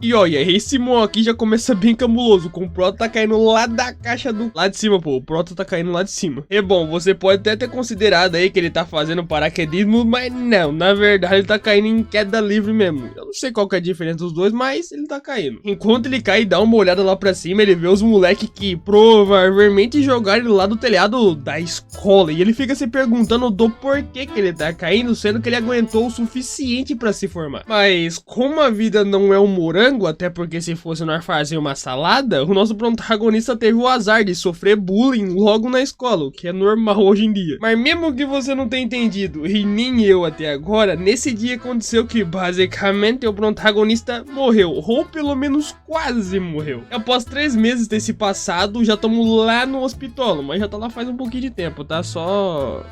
E olha, esse Mon aqui já começa bem cabuloso, com o Proto tá caindo lá da caixa do... Lá de cima, pô, o Proto tá caindo lá de cima. É bom, você pode até ter considerado aí que ele tá fazendo paraquedismo, mas não, na verdade ele tá caindo em queda livre mesmo. Eu não sei qual que é a diferença dos dois, mas ele tá caindo. Enquanto ele cai e dá uma olhada lá pra cima, ele vê os moleques que provavelmente jogaram ele lá do telhado da escola. E ele fica se perguntando do porquê que ele tá caindo, sendo que ele aguentou o suficiente pra se formar. Mas como a vida não é um morango, até porque se fosse nós fazer uma salada, o nosso protagonista teve o azar de sofrer bullying logo na escola, o que é normal hoje em dia. Mas mesmo que você não tenha entendido, e nem eu até agora, nesse dia aconteceu que basicamente o protagonista morreu, ou pelo menos quase morreu. Após 3 meses ter se passado, já estamos lá no hospital, mas já tá lá faz um pouquinho de tempo, tá? Só...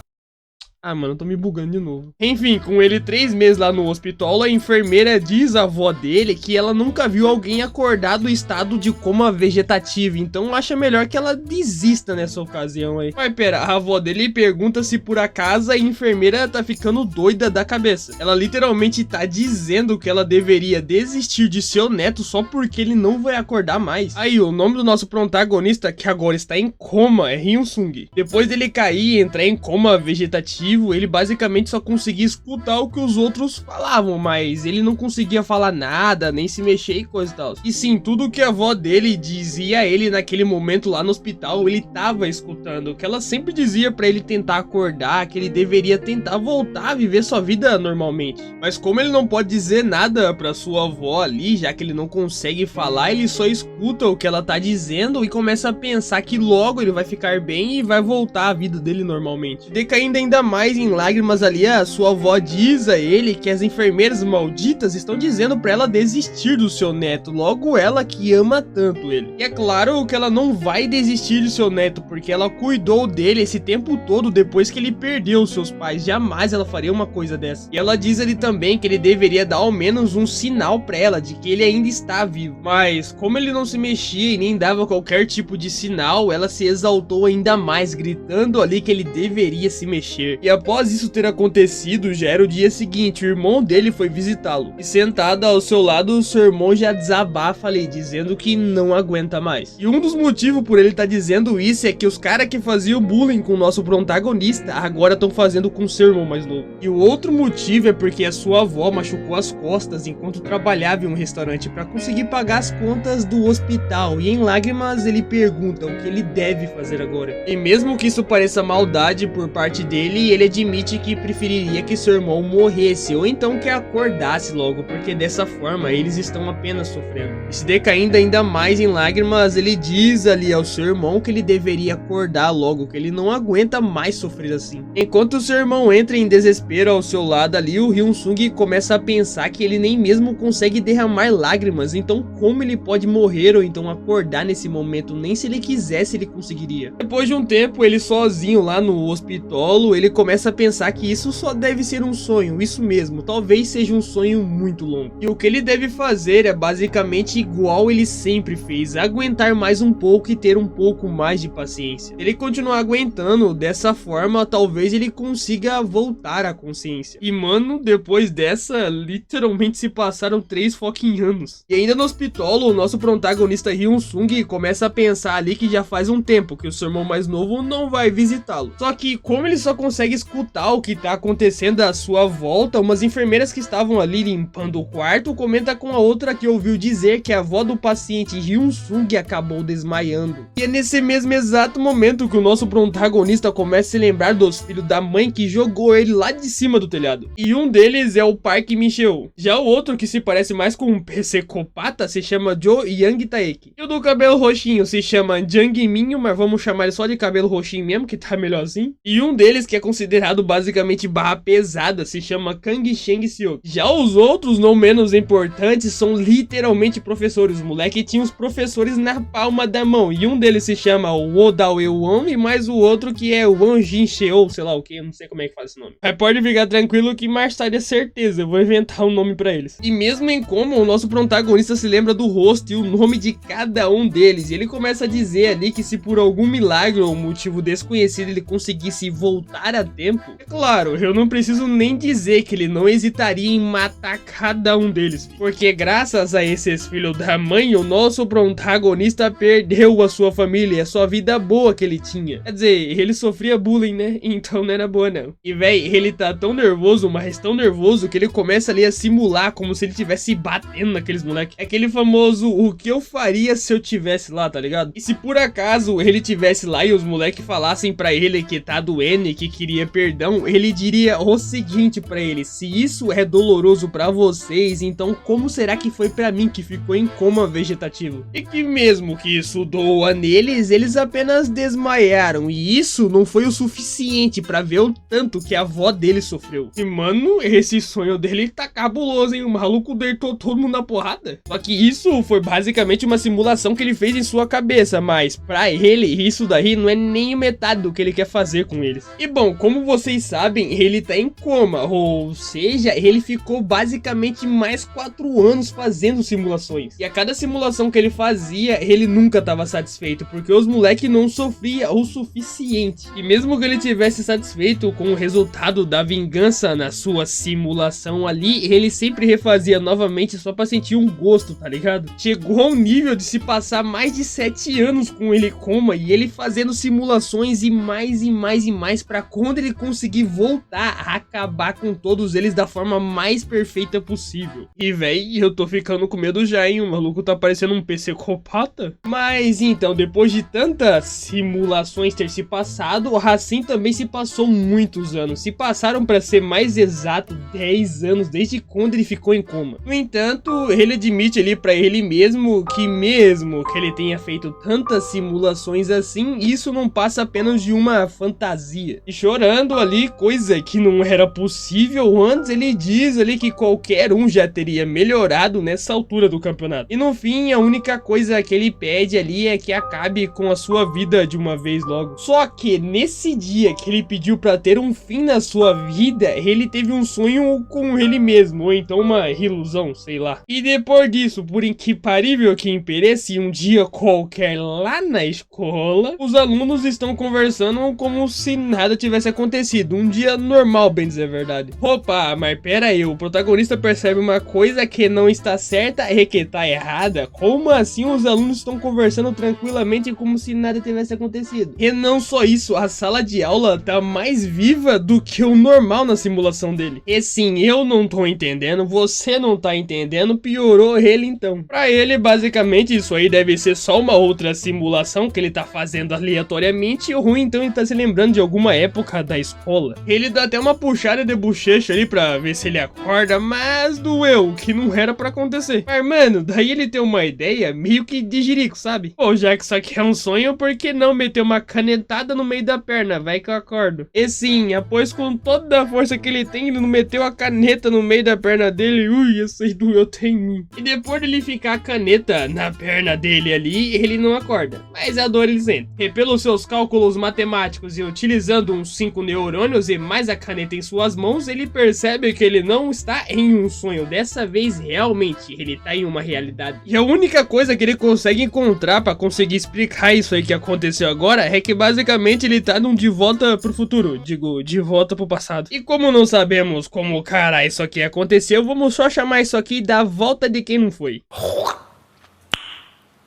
Ah, mano, eu tô me bugando de novo. Enfim, com ele 3 meses lá no hospital, a enfermeira diz à avó dele que ela nunca viu alguém acordar do estado de coma vegetativo, então acha melhor que ela desista nessa ocasião aí. Mas pera, a avó dele pergunta se por acaso a enfermeira tá ficando doida da cabeça. Ela literalmente tá dizendo que ela deveria desistir de seu neto só porque ele não vai acordar mais. Aí, o nome do nosso protagonista, que agora está em coma, é Hyun-sung. Depois dele cair e entrar em coma vegetativo, ele basicamente só conseguia escutar o que os outros falavam, mas ele não conseguia falar nada, nem se mexer e coisa e tal. E sim, tudo que a avó dele dizia a ele naquele momento lá no hospital, ele tava escutando, que ela sempre dizia pra ele tentar acordar, que ele deveria tentar voltar a viver sua vida normalmente. Mas como ele não pode dizer nada pra sua avó ali, já que ele não consegue falar, ele só escuta o que ela tá dizendo e começa a pensar que logo ele vai ficar bem e vai voltar a vida dele normalmente. Decaindo ainda mais em lágrimas ali, a sua avó diz a ele que as enfermeiras malditas estão dizendo pra ela desistir do seu neto, logo ela que ama tanto ele. E é claro que ela não vai desistir do seu neto, porque ela cuidou dele esse tempo todo depois que ele perdeu seus pais, jamais ela faria uma coisa dessa. E ela diz ali também que ele deveria dar ao menos um sinal pra ela de que ele ainda está vivo. Mas como ele não se mexia e nem dava qualquer tipo de sinal, ela se exaltou ainda mais, gritando ali que ele deveria se mexer. E após isso ter acontecido, já era o dia seguinte, o irmão dele foi visitá-lo. E sentado ao seu lado, o seu irmão já desabafa ali, dizendo que não aguenta mais. E um dos motivos por ele estar dizendo isso é que os caras que faziam bullying com o nosso protagonista, agora estão fazendo com o seu irmão mais novo. E o outro motivo é porque a sua avó machucou as costas enquanto trabalhava em um restaurante para conseguir pagar as contas do hospital. E em lágrimas ele pergunta o que ele deve fazer agora. E mesmo que isso pareça maldade por parte dele, ele admite que preferiria que seu irmão morresse ou então que acordasse logo, porque dessa forma eles estão apenas sofrendo. E se decaindo ainda mais em lágrimas, ele diz ali ao seu irmão que ele deveria acordar logo, que ele não aguenta mais sofrer assim. Enquanto o seu irmão entra em desespero ao seu lado ali, o Hyun-sung começa a pensar que ele nem mesmo consegue derramar lágrimas, então como ele pode morrer ou então acordar nesse momento? Nem se ele quisesse ele conseguiria. Depois de um tempo, ele sozinho lá no hospital, ele começa a pensar que isso só deve ser um sonho, isso mesmo, talvez seja um sonho muito longo. E o que ele deve fazer é basicamente igual ele sempre fez, aguentar mais um pouco e ter um pouco mais de paciência. Se ele continuar aguentando dessa forma, talvez ele consiga voltar à consciência. E mano, depois dessa, literalmente se passaram 3 fucking anos. E ainda no hospital, o nosso protagonista Hyun-sung começa a pensar ali que já faz um tempo que o seu irmão mais novo não vai visitá-lo. Só que como ele só consegue escutar o que tá acontecendo à sua volta, umas enfermeiras que estavam ali limpando o quarto comenta com a outra que ouviu dizer que a avó do paciente Hyun-sung acabou desmaiando. E é nesse mesmo exato momento que o nosso protagonista começa a se lembrar dos filhos da mãe que jogou ele lá de cima do telhado. E um deles é o Park Min-cheol. Já o outro, que se parece mais com um psicopata, se chama Jo Young Taek. E o do cabelo roxinho se chama Jang Min, mas vamos chamar ele só de cabelo roxinho mesmo, que tá melhor assim. E um deles, que é considerado basicamente barra pesada, se chama Kang Cheng-seok. Já os outros, não menos importantes, são literalmente professores. Os moleque tinham os professores na palma da mão. E um deles se chama Wo Dao-won e mais o outro que é Won Jin-cheol, sei lá o que, eu não sei como é que faz esse nome. Mas pode ficar tranquilo que mais tarde é certeza, eu vou inventar um nome pra eles. E mesmo em como o nosso protagonista se lembra do rosto e o nome de cada um deles, e ele começa a dizer ali que se por algum milagre ou motivo desconhecido ele conseguisse voltar a tempo, é claro, eu não preciso nem dizer que ele não hesitaria em matar cada um deles, porque graças a esses filhos da mãe, o nosso protagonista perdeu a sua família e a sua vida boa que ele tinha. Quer dizer, ele sofria bullying, né? Então não era boa não. E véi, ele tá tão nervoso, mas tão nervoso, que ele começa ali a simular como se ele estivesse batendo naqueles moleques. É aquele famoso, o que eu faria se eu tivesse lá, tá ligado? E se por acaso ele tivesse lá e os moleques falassem pra ele que tá doendo e que queria perdão, ele diria o seguinte pra ele: se isso é doloroso pra vocês, então como será que foi pra mim, que ficou em coma vegetativo? E que mesmo que isso doa neles, eles apenas desmaiaram, e isso não foi o suficiente pra ver o tanto que a avó dele sofreu. E mano, esse sonho dele tá cabuloso, hein? O maluco deitou todo mundo na porrada. Só que isso foi basicamente uma simulação que ele fez em sua cabeça, mas pra ele, isso daí não é nem metade do que ele quer fazer com eles. E bom, como vocês sabem, ele tá em coma, ou seja, ele ficou basicamente mais 4 anos fazendo simulações. E a cada simulação que ele fazia, ele nunca tava satisfeito, porque os moleques não sofriam o suficiente. E mesmo que ele tivesse satisfeito com o resultado da vingança na sua simulação ali, ele sempre refazia novamente só pra sentir um gosto, tá ligado? Chegou ao nível de se passar mais de 7 anos com ele em coma e ele fazendo simulações e mais e mais e mais pra quando ele conseguir voltar a acabar com todos eles da forma mais perfeita possível. E véi, eu tô ficando com medo já, hein? O maluco tá parecendo um psicopata. Mas então, depois de tantas simulações ter se passado, assim também se passou muitos anos. Se passaram, pra ser mais exato, 10 anos desde quando ele ficou em coma. No entanto, ele admite ali pra ele mesmo que mesmo que ele tenha feito tantas simulações assim, isso não passa apenas de uma fantasia. E chorando ali, coisa que não era possível antes, ele diz ali que qualquer um já teria melhorado nessa altura do campeonato. E no fim, a única coisa que ele pede ali é que acabe com a sua vida de uma vez logo. Só que nesse dia que ele pediu pra ter um fim na sua vida, ele teve um sonho com ele mesmo, ou então uma ilusão, sei lá. E depois disso, por inquiparível que pareça, um dia qualquer lá na escola, os alunos estão conversando como se nada tivesse acontecido. Um dia normal, bem dizer a verdade. Opa, mas pera aí, o protagonista percebe uma coisa que não está certa e que tá errada. Como assim os alunos estão conversando tranquilamente como se nada tivesse acontecido? E não só isso, a sala de aula tá mais viva do que o normal na simulação dele. E sim, eu não tô entendendo, você não tá entendendo, piorou ele então. Pra ele, basicamente, isso aí deve ser só uma outra simulação que ele tá fazendo aleatoriamente, e o ruim então ele tá se lembrando de alguma época da escola. Ele dá até uma puxada de bochecha ali pra ver se ele acorda, mas doeu, que não era pra acontecer. Mas mano, daí ele tem uma ideia meio que de jirico, sabe? Pô, já que isso aqui é um sonho, por que não meter uma canetada no meio da perna? Vai que eu acordo. E sim, após com toda a força que ele tem, ele não meteu a caneta no meio da perna dele. Ui, essa aí doeu até em mim. E depois dele ficar a caneta na perna dele ali, ele não acorda. Mas a dor ele sente. E pelos seus cálculos matemáticos e utilizando uns 5 neurônios e mais a caneta em suas mãos, ele percebe que ele não está em um sonho. Dessa vez, realmente, ele tá em uma realidade. E a única coisa que ele consegue encontrar pra conseguir explicar isso aí que aconteceu agora é que basicamente ele tá num de volta pro futuro. Digo, de volta pro passado. E como não sabemos como, cara, isso aqui aconteceu, vamos só chamar isso aqui da volta de quem não foi.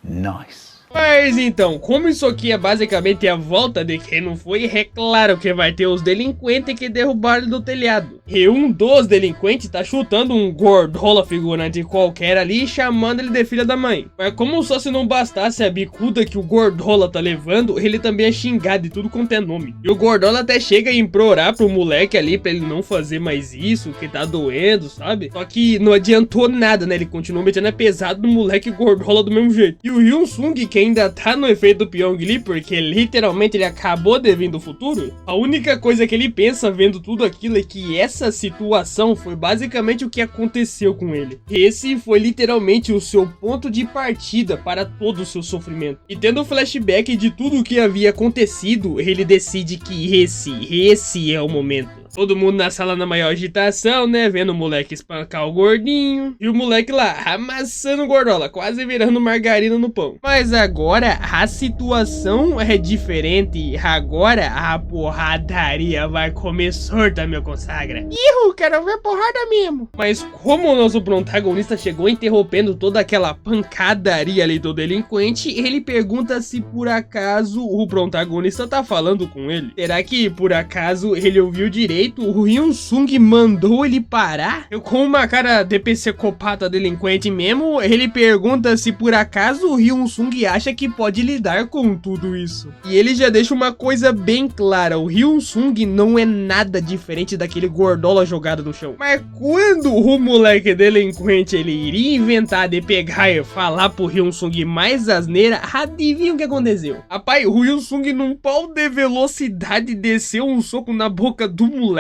Nice. Mas então, como isso aqui é basicamente a volta de quem não foi, é claro que vai ter os delinquentes que derrubaram do telhado. E um dos delinquentes tá chutando um gordola figurante qualquer ali e chamando ele de filha da mãe. Mas como só se não bastasse a bicuda que o gordola tá levando, ele também é xingado de tudo quanto é nome. E o gordola até chega a implorar pro moleque ali pra ele não fazer mais isso, que tá doendo, sabe? Só que não adiantou nada, né? Ele continuou metendo a pesado no moleque gordola do mesmo jeito. E o Hyun-sung, que ainda tá no efeito do Pyong Lee, porque literalmente ele acabou de vir do futuro, a única coisa que ele pensa vendo tudo aquilo é que essa situação foi basicamente o que aconteceu com ele. Esse foi literalmente o seu ponto de partida para todo o seu sofrimento. E tendo um flashback de tudo o que havia acontecido, ele decide que esse é o momento. Todo mundo na sala na maior agitação, né? Vendo o moleque espancar o gordinho. E o moleque lá, amassando o gordola, quase virando margarina no pão. Mas agora a situação é diferente. Agora a porradaria vai comer sorta, meu consagra. Ih, quero ver porrada mesmo. Mas como o nosso protagonista chegou interrompendo toda aquela pancadaria ali do delinquente, ele pergunta se por acaso o protagonista tá falando com ele. Será que por acaso ele ouviu direito? O Hyun Sung mandou ele parar? Com uma cara de psicopata delinquente mesmo, ele pergunta se por acaso o Hyun Sung acha que pode lidar com tudo isso. E ele já deixa uma coisa bem clara, o Hyun Sung não é nada diferente daquele gordola jogado no chão. Mas quando o moleque delinquente ele iria inventar de pegar e falar pro Hyun Sung mais asneira, adivinha o que aconteceu? Rapaz, o Hyun Sung num pau de velocidade desceu um soco na boca do moleque,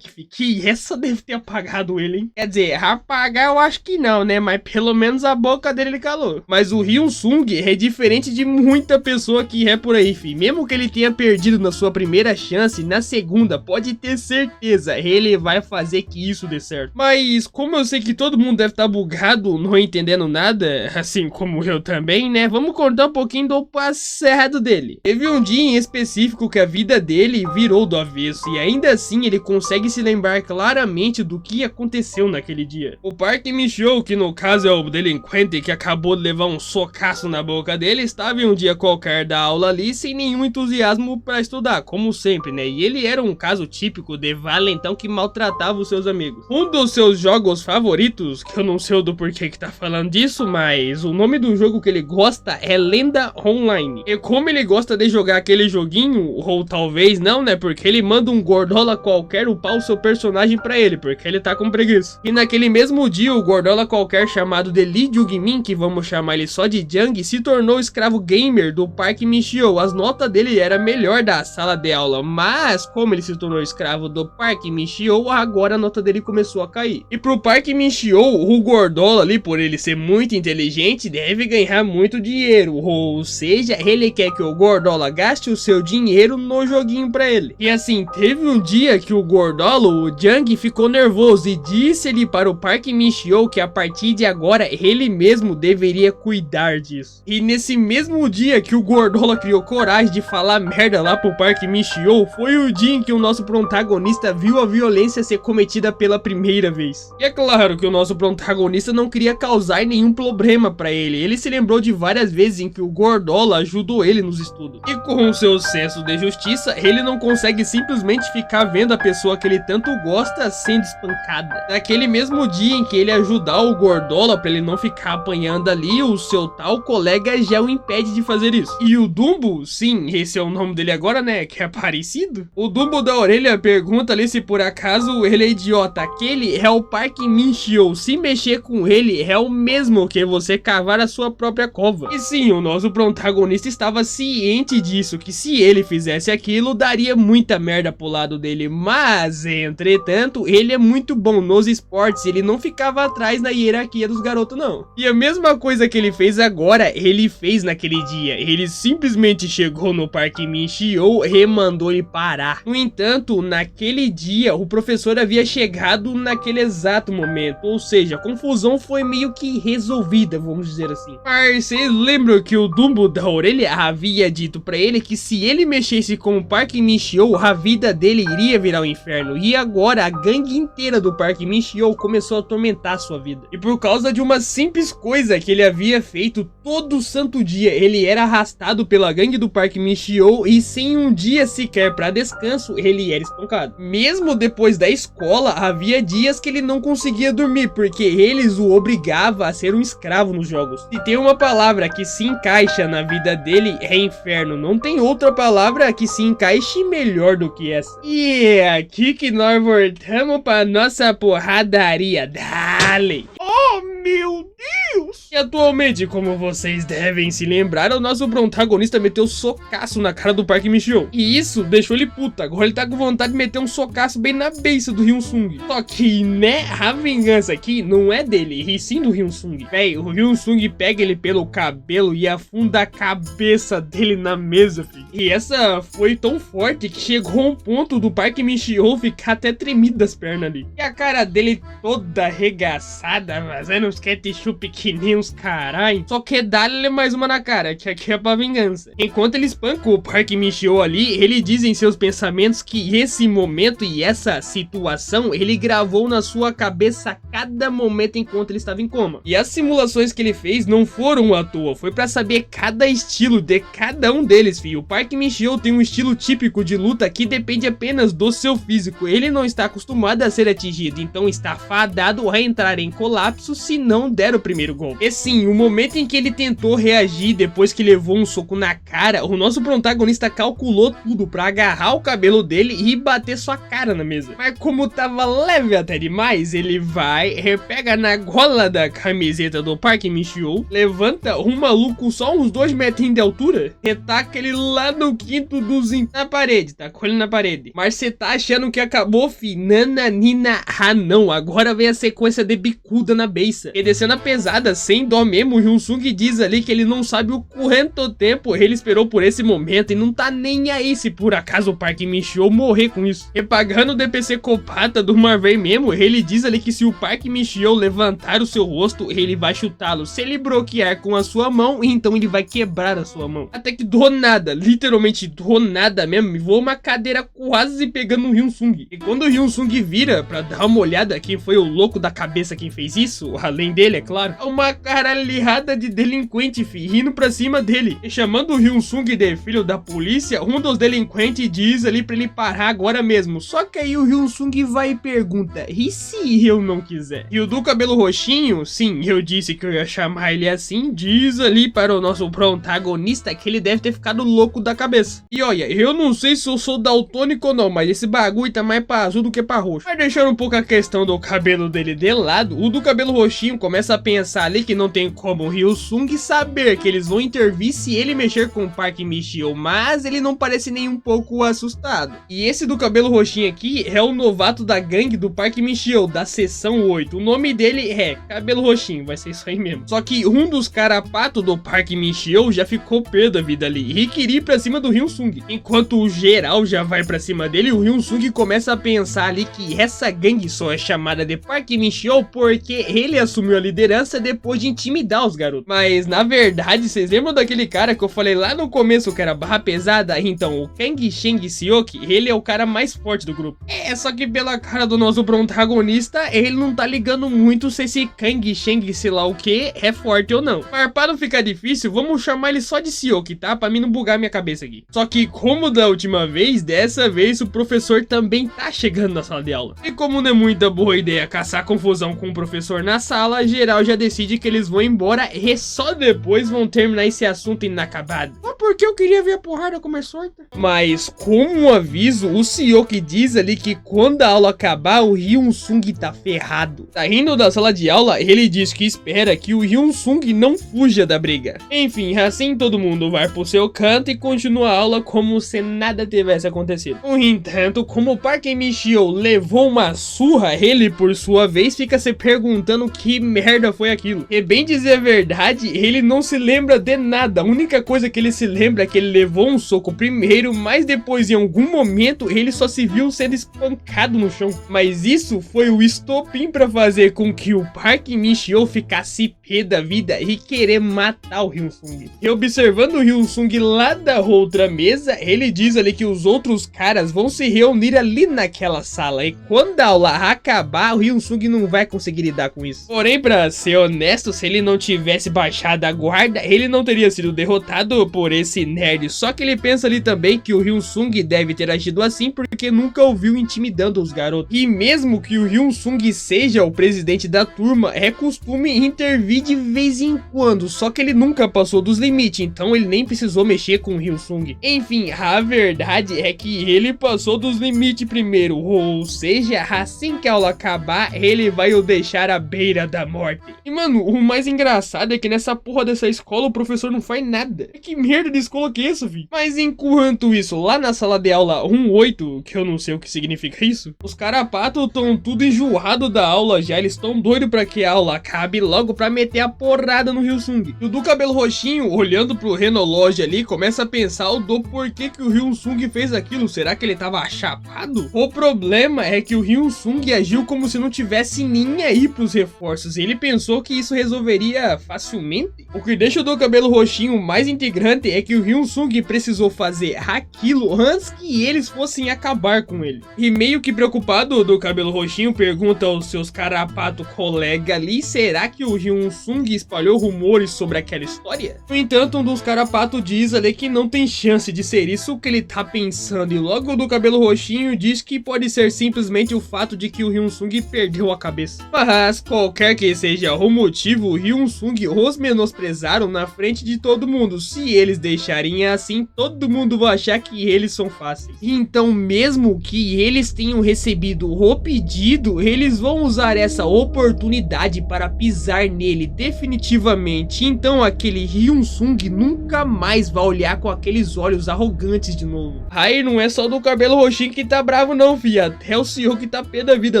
que essa deve ter apagado ele, hein? Quer dizer, apagar eu acho que não, né? Mas pelo menos a boca dele calou. Mas o Hyun Sung é diferente de muita pessoa que é por aí, fi. Mesmo que ele tenha perdido na sua primeira chance, na segunda, pode ter certeza, ele vai fazer que isso dê certo. Mas como eu sei que todo mundo deve estar bugado, não entendendo nada, assim como eu também, né? Vamos contar um pouquinho do passado dele. Teve um dia em específico que a vida dele virou do avesso e ainda assim ele consegue se lembrar claramente do que aconteceu naquele dia. O Park Min-seo, que no caso é o delinquente que acabou de levar um socaço na boca dele, estava em um dia qualquer da aula ali sem nenhum entusiasmo para estudar, como sempre, né? E ele era um caso típico de valentão que maltratava os seus amigos. Um dos seus jogos favoritos, que eu não sei do porquê que tá falando disso, mas o nome do jogo que ele gosta é Lenda Online. E como ele gosta de jogar aquele joguinho, ou talvez não, né? Porque ele manda um gordola qualquer upar o seu personagem pra ele, porque ele tá com preguiça. E naquele mesmo dia, o gordola qualquer chamado de Lee Jung-min, que vamos chamar ele só de Jung, se tornou escravo gamer do Park Min-seo. As notas dele era melhor da sala de aula, mas como ele se tornou escravo do Park Min-seo, agora a nota dele começou a cair. E pro Park Min-seo, o gordola ali, por ele ser muito inteligente, deve ganhar muito dinheiro, ou seja, ele quer que o gordola gaste o seu dinheiro no joguinho pra ele. E assim, teve um dia que o gordola, o Jung, ficou nervoso e disse-lhe para o Park Min-seo que a partir de agora ele mesmo deveria cuidar disso. E nesse mesmo dia que o gordola criou coragem de falar merda lá pro Park Min-seo, foi o dia em que o nosso protagonista viu a violência ser cometida pela primeira vez. E é claro que o nosso protagonista não queria causar nenhum problema pra ele. Ele se lembrou de várias vezes em que o gordola ajudou ele nos estudos. E com o seu senso de justiça, ele não consegue simplesmente ficar vendo a pessoa que ele tanto gosta sendo espancada. Naquele mesmo dia em que ele ajudar o gordola pra ele não ficar apanhando ali, o seu tal colega já o impede de fazer isso. E o Dumbo, sim, esse é o nome dele agora, né, que é parecido. O Dumbo da orelha pergunta ali se por acaso ele é idiota. Aquele é o Park Min-seo. Se mexer com ele é o mesmo que você cavar a sua própria cova. E sim, o nosso protagonista estava ciente disso, que se ele fizesse aquilo, daria muita merda pro lado dele. Mas, entretanto, ele é muito bom nos esportes, ele não ficava atrás na hierarquia dos garotos, não. E a mesma coisa que ele fez agora, ele fez naquele dia. Ele simplesmente chegou no Park Min-seo e mandou ele parar. No entanto, naquele dia, o professor havia chegado naquele exato momento, ou seja, a confusão foi meio que resolvida, vamos dizer assim. Mas vocês lembram que o Dumbo da orelha havia dito pra ele que se ele mexesse com o Park Min-seo, a vida dele iria virar um inferno. E agora a gangue inteira do Park Min-seo começou a atormentar sua vida. E por causa de uma simples coisa que ele havia feito todo santo dia, ele era arrastado pela gangue do Park Min-seo e sem um dia sequer para descanso, ele era espancado. Mesmo depois da escola, havia dias que ele não conseguia dormir, porque eles o obrigavam a ser um escravo nos jogos. Se tem uma palavra que se encaixa na vida dele, é inferno. Não tem outra palavra que se encaixe melhor do que essa. E é aqui que nós voltamos para nossa porradaria. Dale! Oh, meu Deus! E atualmente, como vocês devem se lembrar, o nosso protagonista meteu socaço na cara do Park Min-cheol. E isso deixou ele puto. Agora ele tá com vontade de meter um socaço bem na beiça do Hyun-sung. Só que, né, a vingança aqui não é dele, e sim do Hyun-sung. Véi, o Hyun-sung pega ele pelo cabelo e afunda a cabeça dele na mesa, filho. E essa foi tão forte que chegou a um ponto do Park Min-cheol ficar até tremido das pernas ali. E a cara dele toda arregaçada, fazendo uns ketchup que nem uns caralho. Só que dá-lhe mais uma na cara, que aqui é pra vingança. Enquanto ele espanca o Park Min-cheol ali, ele diz em seus pensamentos que esse momento e essa situação ele gravou na sua cabeça a cada momento enquanto ele estava em coma. E as simulações que ele fez não foram à toa, foi pra saber cada estilo de cada um deles, filho. O Park Min-cheol tem um estilo típico de luta que depende apenas do seu físico. Ele não está acostumado a ser atingido, então está fadado a entrar em colapso se não der o primeiro golpe. E sim, o momento em que ele tentou reagir depois que levou um soco na cara, o nosso protagonista calculou tudo pra agarrar o cabelo dele e bater sua cara na mesa. Mas como tava leve até demais, ele vai, repega na gola da camiseta do Park Min-cheol, levanta um maluco só uns 2 metrinhos de altura, retaca ele lá no quinto dos na parede, tacou ele na parede. Mas você tá achando que acabou, fi? Nananina, não, agora vem a sequência de bicuda na beiça. E descendo a pesada, sem dó mesmo, o Hyun-sung diz ali que ele não sabe o quanto tempo ele esperou por esse momento e não tá nem aí se por acaso o Park Min-cheol morrer com isso. Repagando o DPC copata do Marvel mesmo, ele diz ali que se o Park Min-cheol levantar o seu rosto, ele vai chutá-lo. Se ele bloquear com a sua mão, então ele vai quebrar a sua mão. Até que do nada, literalmente do nada mesmo, me voa uma cadeira quase pegando o Hyun-sung. E quando o Hyun-sung vira pra dar uma olhada quem foi o louco da cabeça quem fez isso, além dele, é claro, uma caralhada de delinquente, fi, rindo pra cima dele. E chamando o Hyun-sung de filho da polícia, um dos delinquentes diz ali pra ele parar agora mesmo. Só que aí o Hyun-sung vai e pergunta, e se eu não quiser? E o do cabelo roxinho, sim, eu disse que eu ia chamar ele assim, diz ali para o nosso protagonista que ele deve ter ficado louco da cabeça. E olha, eu não sei se eu sou daltônico ou não, mas esse bagulho tá mais pra azul do que pra roxo. Mas deixando um pouco a questão do cabelo dele de lado, o do cabelo roxinho começa a pensar ali que não tem como o Hyun-sung saber que eles vão intervir se ele mexer com o Park Min-cheol, mas ele não parece nem um pouco assustado. E esse do cabelo roxinho aqui é o novato da gangue do Park Min-cheol, da seção 8. O nome dele é Cabelo Roxinho, vai ser isso aí mesmo. Só que um dos carapatos do Park Min-cheol já ficou pé da vida ali e queria ir pra cima do Hyun-sung. Enquanto o geral já vai pra cima dele, o Hyun-sung começa a pensar ali que essa gangue só é chamada de Park Min-cheol porque ele assumiu a liderança depois de intimidar os garotos. Mas na verdade, vocês lembram daquele cara que eu falei lá no começo que era barra pesada? Então, o Kang Sheng-seok, ele é o cara mais forte do grupo. É, só que pela cara do nosso protagonista, ele não tá ligando muito se esse Kang Sheng sei lá o que é forte ou não. Mas para não ficar difícil, vamos chamar ele só de Seok, tá? Pra mim não bugar minha cabeça aqui. Só que como da última vez, dessa vez o professor também tá chegando na sala de aula. E como não é muita boa ideia caçar confusão com o professor na sala, geral já decide que eles vão embora e só depois vão terminar esse assunto inacabado. Só porque eu queria ver a porrada começar. Mas como um aviso, o Seok diz ali que quando a aula acabar, o Hyun-sung tá ferrado. Saindo da sala de aula, ele diz que espera que o Hyun-sung não fuja da briga. Enfim, assim todo mundo vai pro seu canto e continua a aula como se nada tivesse acontecido. No entanto, como o Park Min-cheol levou uma surra, ele por sua vez fica se perguntando que merda foi aquilo. E bem dizer a verdade, ele não se lembra de nada. A única coisa que ele se lembra é que ele levou um soco primeiro, mas depois em algum momento ele só se viu sendo espancado no chão. Mas isso foi o estopim pra fazer com que o Park Min-cheol ficasse pé da vida e querer matar o Hyun-sung. E observando o Hyun-sung lá da outra mesa, ele diz ali que os outros caras vão se reunir ali naquela sala e quando a aula acabar, o Hyun-sung não vai conseguir lidar com isso. Porém, pra ser honesto, se ele não tivesse baixado a guarda, ele não teria sido derrotado por esse nerd. Só que ele pensa ali também que o Hyun-sung deve ter agido assim porque nunca ouviu intimidando os garotos. E mesmo que o Hyun-sung seja o presidente da turma, é costume intervir de vez em quando, só que ele nunca passou dos limites, então ele nem precisou mexer com o Hyun-sung. Enfim, a verdade é que ele passou dos limites primeiro, ou seja, assim que a aula acabar, ele vai o deixar à beira da morte. E mano, o o mais engraçado é que nessa porra dessa escola o professor não faz nada. Que merda de escola que é essa, filho? Mas enquanto isso, lá na sala de aula 18, que eu não sei o que significa isso, os carapatos estão tudo enjoado da aula já. Eles estão doidos pra que a aula acabe logo pra meter a porrada no Hyunsung. E o do cabelo roxinho, olhando pro Renology ali, começa a pensar do porquê que o Hyunsung fez aquilo. Será que ele tava chapado? O problema é que o Hyunsung agiu como se não tivesse nem aí pros reforços. Ele pensou que isso resolveria facilmente. O que deixa o do cabelo roxinho mais integrante é que o Hyunsung precisou fazer aquilo antes que eles fossem acabar com ele. E meio que preocupado, o do cabelo roxinho pergunta aos seus carapato colega ali, será que o Hyunsung espalhou rumores sobre aquela história? No entanto, um dos carapatos diz ali que não tem chance de ser isso que ele tá pensando, e logo o do cabelo roxinho diz que pode ser simplesmente o fato de que o Hyunsung perdeu a cabeça. Mas qualquer que seja o motivo, o Hyunsung os menosprezaram na frente de todo mundo. Se eles deixarem assim, todo mundo vai achar que eles são fáceis. Então, mesmo que eles tenham recebido o pedido, eles vão usar essa oportunidade para pisar nele definitivamente. Então aquele Hyunsung nunca mais vai olhar com aqueles olhos arrogantes de novo. Aí não é só do cabelo roxinho que tá bravo não, fia. Até o senhor que tá pé da vida,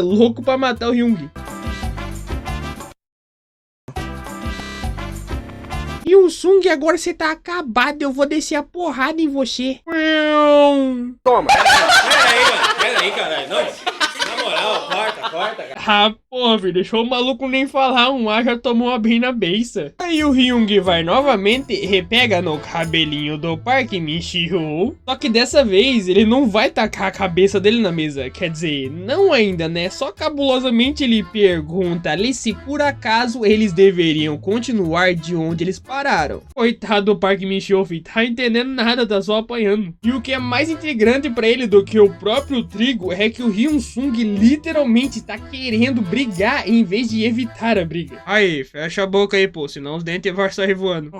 louco pra matar o Hyung. Hyunsung, agora você tá acabado, eu vou descer a porrada em você. Toma. Pera aí, caralho. Não. Na moral, corta, cara. Ah, porra, filho, deixou o maluco nem falar, um ar já tomou uma bem na beça. Aí o Hyung vai novamente, repega no cabelinho do Park Min-soo. Só que dessa vez ele não vai tacar a cabeça dele na mesa, quer dizer, não ainda, né? Só cabulosamente ele pergunta ali se por acaso eles deveriam continuar de onde eles pararam. Coitado do Park Min-soo, filho, tá entendendo nada, tá só apanhando. E o que é mais integrante pra ele do que o próprio trigo é que o Hyunsung literalmente tá querendo brigar em vez de evitar a briga. Aí, fecha a boca aí, pô, senão os dentes vão sair voando.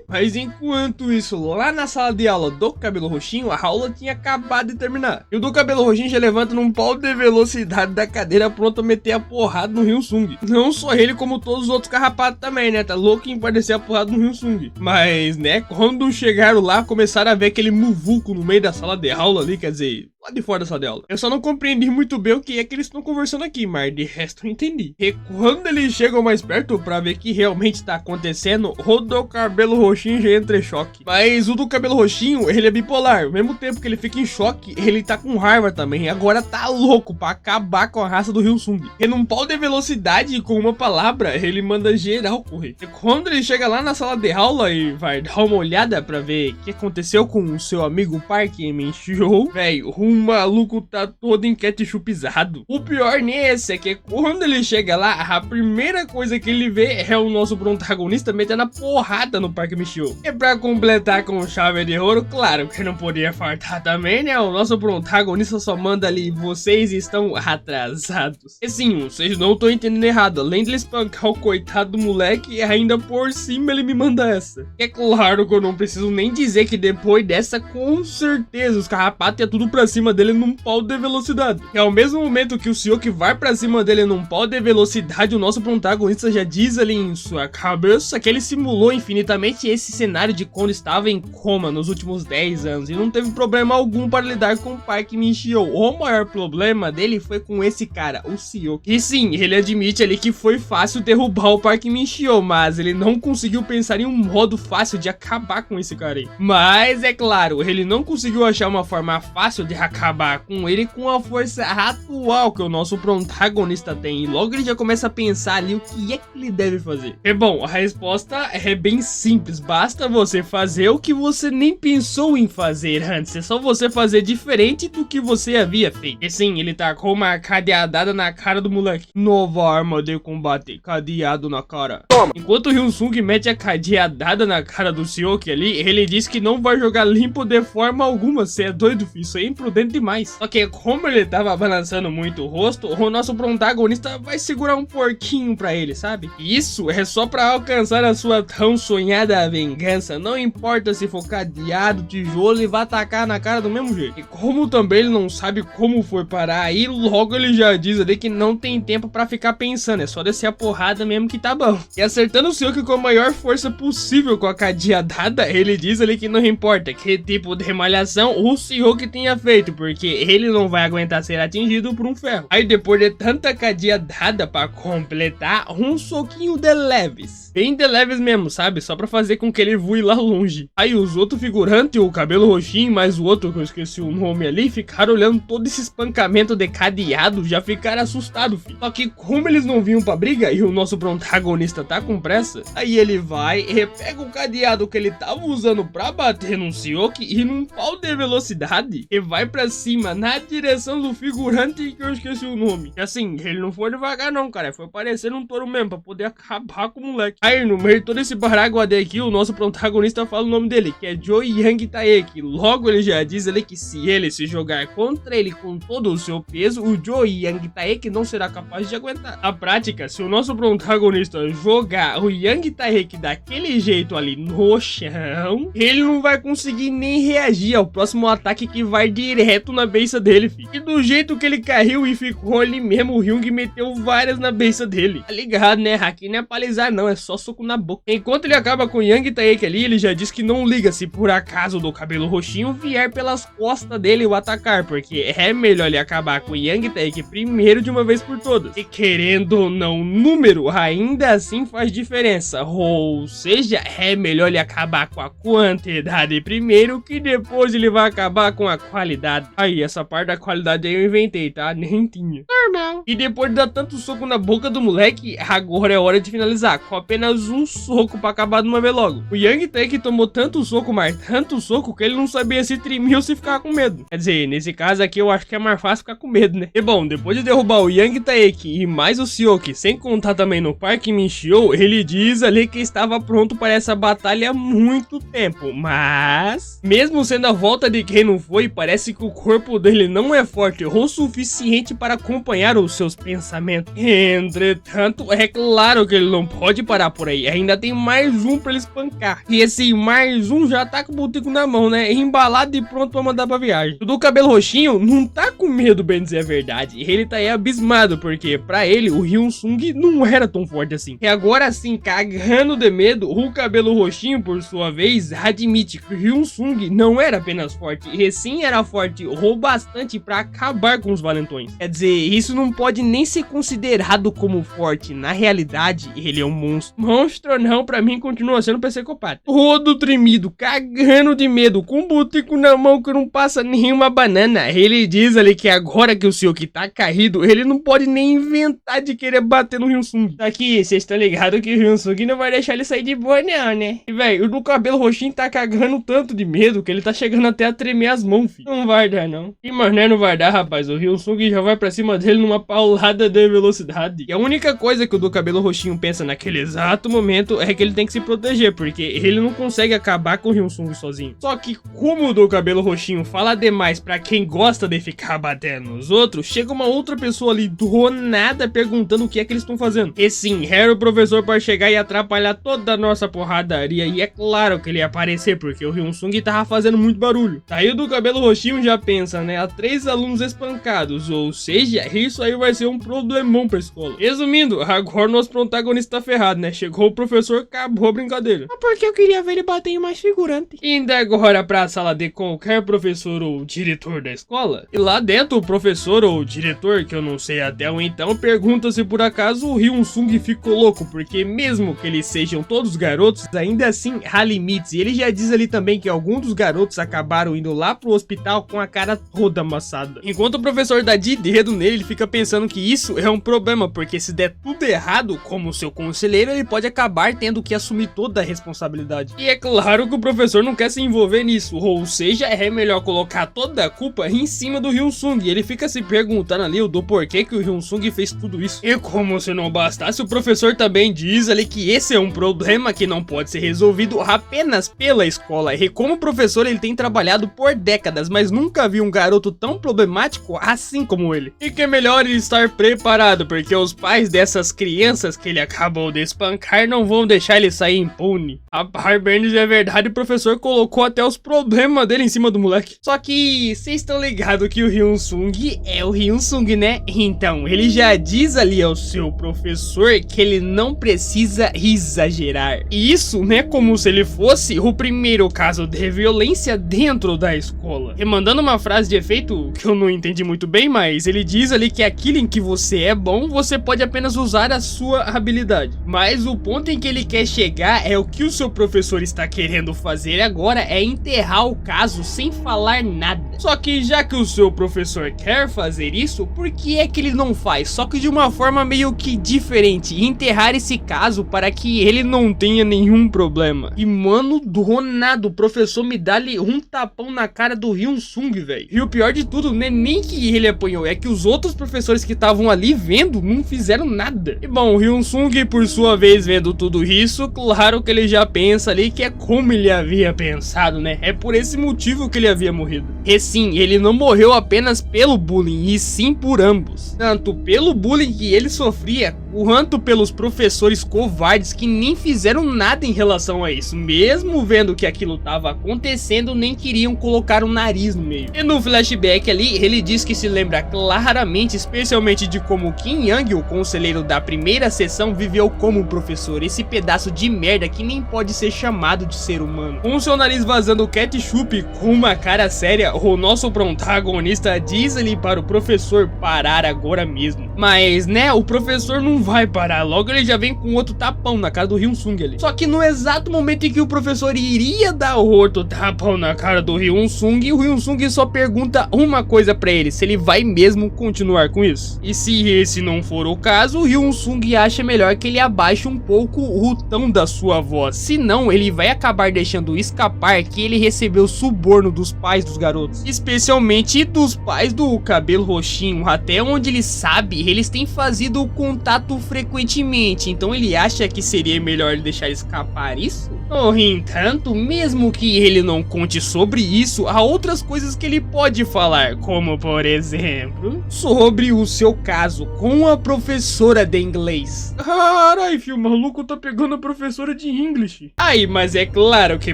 Mas enquanto isso, lá na sala de aula do cabelo roxinho, a aula tinha acabado de terminar. E o do cabelo roxinho já levanta num pau de velocidade da cadeira pronto a meter a porrada no Hyunsung. Não só ele, como todos os outros carrapatos também, né? Tá louco em parecer a porrada no Hyunsung. Mas, né, quando chegaram lá, começaram a ver aquele muvuco no meio da sala de aula ali, quer dizer, lá de fora da sala de aula. Eu só não compreendi muito bem o que é que eles estão conversando aqui, mas de resto eu entendi. E quando eles chegam mais perto pra ver o que realmente tá acontecendo, o do cabelo roxinho já entra em choque. Mas o do cabelo roxinho, ele é bipolar. Ao mesmo tempo que ele fica em choque, ele tá com raiva também. E agora tá louco pra acabar com a raça do Hyunsung. E num pau de velocidade, com uma palavra, ele manda geral correr. E quando ele chega lá na sala de aula e vai dar uma olhada pra ver o que aconteceu com o seu amigo Park Min-soo, velho, o maluco tá todo em ketchupizado. O pior nesse é que quando ele chega lá, a primeira coisa que ele vê é o nosso protagonista metendo a porrada no Park Min-soo. E pra completar com chave de ouro, claro que não podia faltar também, né? O nosso protagonista só manda ali, vocês estão atrasados. E sim, vocês não estão entendendo errado. Além de ele espancar o coitado do moleque, ainda por cima ele me manda essa. É claro que eu não preciso nem dizer que depois dessa, com certeza, os carrapatos iam tudo pra cima dele num pau de velocidade. E ao mesmo momento que o senhor que vai pra cima dele num pau de velocidade, o nosso protagonista já diz ali em sua cabeça que ele simulou infinitamente esse cenário de quando estava em coma nos últimos 10 anos e não teve problema algum para lidar com o Park Min-soo. O maior problema dele foi com esse cara, o Seok. E sim, ele admite ali que foi fácil derrubar o Park Min-soo, mas ele não conseguiu pensar em um modo fácil de acabar com esse cara aí. Mas é claro, ele não conseguiu achar uma forma fácil de acabar com ele com a força atual que o nosso protagonista tem. E logo ele já começa a pensar ali o que é que ele deve fazer. E bom, a resposta é bem simples. Basta você fazer o que você nem pensou em fazer antes. É só você fazer diferente do que você havia feito. E sim, ele tacou uma cadeadada na cara do moleque. Nova arma de combate, cadeado na cara. Toma. Enquanto o Hyunsung mete a cadeadada na cara do Seok ali, ele diz que não vai jogar limpo de forma alguma. Você é doido, filho? Isso é imprudente sorridente demais. Só que como ele tava balançando muito o rosto, o nosso protagonista vai segurar um porquinho pra ele, sabe? E isso é só pra alcançar a sua tão sonhada vingança. Não importa se for cadeado, tijolo, ele vai atacar na cara do mesmo jeito. E como também ele não sabe como foi parar aí, logo ele já diz ali que não tem tempo pra ficar pensando, é só descer a porrada mesmo que tá bom. E acertando o Seok com a maior força possível com a cadeia dada, ele diz ali que não importa que tipo de malhação o Seok tenha feito, porque ele não vai aguentar ser atingido por um ferro. Aí depois de tanta cadeia dada pra completar, um soquinho de leves. Bem de leves mesmo, sabe? Só pra fazer com que ele voe lá longe. Aí os outros figurantes, o cabelo roxinho, mais o outro que eu esqueci o nome ali, ficaram olhando todo esse espancamento de cadeado, já ficaram assustados, filho. Só que como eles não vinham pra briga e o nosso protagonista tá com pressa, aí ele vai e pega o cadeado que ele tava usando pra bater num Seok e num pau de velocidade e vai pra cima na direção do figurante que eu esqueci o nome. E assim, ele não foi devagar não, cara, foi parecendo um touro mesmo pra poder acabar com o moleque. Aí no meio de todo esse baraguade aqui, o nosso protagonista fala o nome dele, que é Joe Yang Taeki. Logo ele já diz ali que se ele se jogar contra ele com todo o seu peso, o Joe Yang Taeki não será capaz de aguentar. Na prática, se o nosso protagonista jogar o Yang Taeki daquele jeito ali no chão, ele não vai conseguir nem reagir ao próximo ataque que vai direto na beiça dele, filho. E do jeito que ele caiu e ficou ali mesmo, o Hyung meteu várias na beiça dele. Tá ligado, né? Aqui não é palizar não, é só soco na boca. Enquanto ele acaba com o Yang Taeki ali, ele já diz que não liga se por acaso do cabelo roxinho vier pelas costas dele o atacar, porque é melhor ele acabar com o Yang Taeki primeiro de uma vez por todas. E querendo ou não, número ainda assim faz diferença, ou seja, é melhor ele acabar com a quantidade primeiro, que depois ele vai acabar com a qualidade. Aí, essa parte da qualidade aí eu inventei, tá? Nem tinha. Normal. E depois de dar tanto soco na boca do moleque, agora é hora de finalizar, com apenas um soco pra acabar de uma vez logo. O Yang Taeki tomou tanto soco, mas tanto soco, que ele não sabia se tremer ou se ficar com medo. Quer dizer, nesse caso aqui eu acho que é mais fácil ficar com medo, né? E bom, depois de derrubar o Yang Taeki e mais o Seok, sem contar também no Parque Minchou, ele diz ali que estava pronto para essa batalha há muito tempo, mas mesmo sendo a volta de quem não foi, parece que o corpo dele não é forte o suficiente para acompanhar os seus pensamentos. Entretanto, é claro que ele não pode parar por aí, ainda tem mais um para ele espancar. E esse mais um já tá com o botico na mão, né? Embalado e pronto para mandar pra viagem. O do cabelo roxinho não tá com medo, bem dizer a verdade. Ele tá aí abismado, porque pra ele o Hyun-sung não era tão forte assim. E agora sim, cagando de medo, o cabelo roxinho, por sua vez, admite que o Hyun-sung não era apenas forte, e sim era forte o bastante pra acabar com os valentões. Quer dizer, isso não pode nem ser considerado como forte. Na realidade, ele é um monstro. Monstro não, pra mim continua sendo psicopata. Todo tremido, cagando de medo, com o botico na mão que não passa nenhuma banana. Ele diz ali que agora que o Seok tá caído, ele não pode nem inventar de querer bater no Hyun-sung. Aqui, vocês estão ligados que o Hyun-sung não vai deixar ele sair de boa não, né? E velho, o do cabelo roxinho tá cagando tanto de medo que ele tá chegando até a tremer as mãos, filho. Não vai dar não. E mas não vai dar, rapaz. O Hyun-sung já vai pra cima dele numa paulada de velocidade. E a única coisa que o do cabelo roxinho pensa naquele exato momento é que ele tem que se proteger, porque ele não consegue acabar com o Hyun-sung sozinho. Só que como o do cabelo roxinho fala demais pra quem gosta de ficar batendo nos outros, chega uma outra pessoa ali do nada perguntando o que é que eles estão fazendo. E sim, era o professor para chegar e atrapalhar toda a nossa porradaria. E é claro que ele ia aparecer, porque o Hyun-sung tava fazendo muito barulho. Daí o do cabelo roxinho já pensa, né? Há 3 alunos espancados, ou seja, isso aí vai ser um problemão pra escola. Resumindo, agora o nosso protagonista tá ferrado, né? Chegou o professor, acabou a brincadeira. Porque eu queria ver ele bater em mais figurante. Indo agora pra sala de qualquer professor ou diretor da escola. E lá dentro o professor ou diretor, que eu não sei até o então, pergunta se por acaso o Hyun-sung ficou louco, porque mesmo que eles sejam todos garotos, ainda assim há limites. E ele já diz ali também que alguns dos garotos acabaram indo lá pro hospital com a cara toda amassada. Enquanto o professor dá de dedo nele, ele fica pensando que isso é um problema, porque se der tudo errado, como seu conselheiro, ele pode acabar tendo que assumir toda a responsabilidade. E é claro que o professor não quer se envolver nisso, ou seja, é melhor colocar toda a culpa em cima do Hyun-sung. E ele fica se perguntando ali do porquê que o Hyun-sung fez tudo isso. E como se não bastasse, o professor também diz ali que esse é um problema que não pode ser resolvido apenas pela escola. E como professor ele tem trabalhado por décadas, mas nunca nunca vi um garoto tão problemático assim como ele. E que é melhor ele estar preparado, porque os pais dessas crianças que ele acabou de espancar não vão deixar ele sair impune. Rapaz, Bernie, é verdade, o professor colocou até os problemas dele em cima do moleque. Só que vocês estão ligados que o Hyun-sung é o Hyun-sung, né? Então, ele já diz ali ao seu professor que ele não precisa exagerar. E isso, né, como se ele fosse o primeiro caso de violência dentro da escola. E mandando uma frase de efeito que eu não entendi muito bem, mas ele diz ali que aquilo em que você é bom, você pode apenas usar a sua habilidade. Mas o ponto em que ele quer chegar é o que o seu professor está querendo fazer agora é enterrar o caso sem falar nada. Só que já que o seu professor quer fazer isso, por que é que ele não faz? Só que de uma forma meio que diferente, enterrar esse caso para que ele não tenha nenhum problema. E mano, do nada, o professor me dá ali um tapão na cara do Hyun-sung, velho. E o pior de tudo, não é nem que ele apanhou, é que os outros professores que estavam ali vendo não fizeram nada. E bom, o Hyun-sung, por sua vez, vendo tudo isso, claro que ele já pensa ali que é como ele havia pensado, né? É por esse motivo que ele havia morrido. E sim, ele não morreu apenas pelo bullying, e sim por ambos. Tanto pelo bullying que ele sofria, quanto pelos professores covardes que nem fizeram nada em relação a isso. Mesmo vendo que aquilo estava acontecendo, nem queriam colocar o nariz no meio. E no flashback ali, ele diz que se lembra claramente, especialmente de como Kim Young, o conselheiro da primeira sessão, viveu como professor. Esse pedaço de merda que nem pode ser chamado de ser humano. Com seu nariz vazando ketchup com uma cara séria, o nosso protagonista diz ali para o professor parar agora mesmo. Mas, né, o professor não vai parar, logo ele já vem com outro tapão na cara do Hyun-sung ali. Só que no exato momento em que o professor iria dar outro tapão na cara do Hyun-sung, o Hyun-sung só pergunta uma coisa pra ele, se ele vai mesmo continuar com isso. E se esse não for o caso, o Hyun-sung acha melhor que ele abaixe um pouco o tom da sua voz, senão ele vai acabar deixando escapar que ele recebeu suborno dos pais dos garotos, especialmente dos pais do cabelo roxinho. Até onde ele sabe, eles têm fazido contato frequentemente, então ele acha que seria melhor deixar escapar isso? No entanto, mesmo que ele não conte sobre isso, há outras coisas que ele pode falar, como por exemplo, sobre o seu caso com a professora de inglês. Carai, filho, o maluco tá pegando a professora de English. Aí, mas é claro que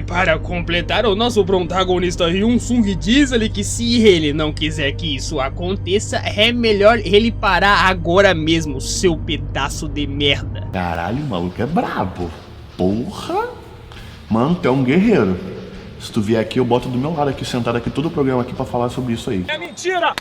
para completar, o nosso protagonista Hyun-sung diz ali que se ele não quiser que isso aconteça, é melhor ele parar agora mesmo, seu pedaço de merda. Caralho, o maluco é brabo. Porra! Mano, tu é um guerreiro. Se tu vier aqui, eu boto do meu lado aqui, sentado aqui, todo o programa aqui pra falar sobre isso aí. É mentira!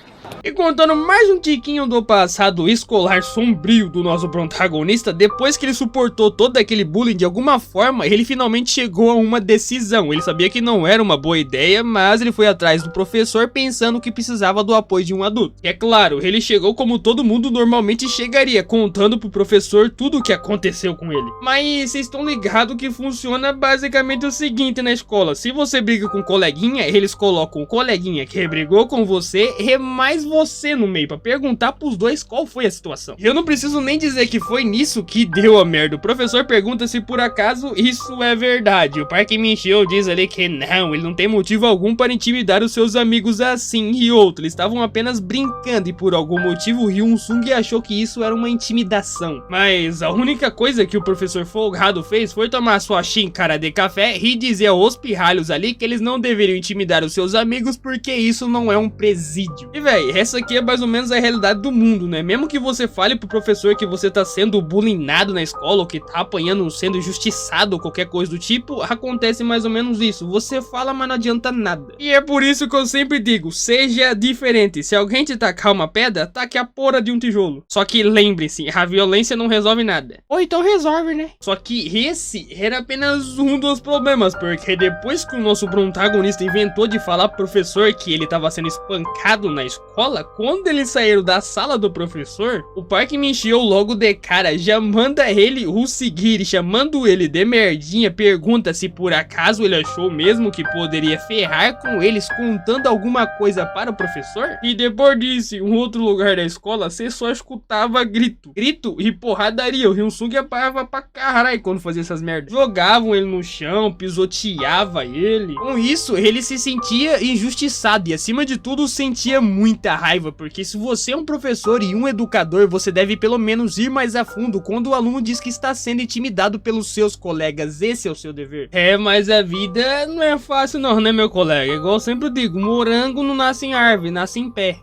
E contando mais um tiquinho do passado escolar sombrio do nosso protagonista, depois que ele suportou todo aquele bullying de alguma forma, ele finalmente chegou a uma decisão. Ele sabia que não era uma boa ideia, mas ele foi atrás do professor pensando que precisava do apoio de um adulto. E é claro, ele chegou como todo mundo normalmente chegaria, contando pro professor tudo o que aconteceu com ele. Mas vocês estão ligados que funciona basicamente o seguinte na escola: se você briga com um coleguinha, eles colocam o coleguinha que brigou com você e mais você no meio pra perguntar pros dois qual foi a situação. Eu não preciso nem dizer que foi nisso que deu a merda. O professor pergunta se por acaso isso é verdade. O Park Min-cheol diz ali que não, ele não tem motivo algum para intimidar os seus amigos assim. E outro, eles estavam apenas brincando e por algum motivo o Hyun-sung achou que isso era uma intimidação. Mas a única coisa que o professor folgado fez foi tomar sua xícara de café e dizer aos pirralhos ali que eles não deveriam intimidar os seus amigos porque isso não é um presídio. E véi, essa aqui é mais ou menos a realidade do mundo, né? Mesmo que você fale pro professor que você tá sendo bullyingado na escola, ou que tá apanhando, sendo injustiçado, ou qualquer coisa do tipo, acontece mais ou menos isso. Você fala, mas não adianta nada. E é por isso que eu sempre digo, seja diferente. Se alguém te tacar uma pedra, taque a porra de um tijolo. Só que lembre-se, a violência não resolve nada. Ou então resolve, né? Só que esse era apenas um dos problemas, porque depois que o nosso protagonista inventou de falar pro professor que ele tava sendo espancado na escola, escola, quando eles saíram da sala do professor, o Park Min-cheol logo de cara já manda ele o seguir, chamando ele de merdinha, pergunta se por acaso ele achou mesmo que poderia ferrar com eles contando alguma coisa para o professor. E depois disso, em um outro lugar da escola, você só escutava grito e porradaria. O Hyun-sung apanhava pra caralho quando fazia essas merdas. Jogavam ele no chão, pisoteava ele. Com isso, ele se sentia injustiçado e acima de tudo sentia muita raiva, porque se você é um professor e um educador, você deve pelo menos ir mais a fundo quando o aluno diz que está sendo intimidado pelos seus colegas. Esse é o seu dever. Mas a vida não é fácil não, né, meu colega? Igual eu sempre digo, morango não nasce em árvore, nasce em pé.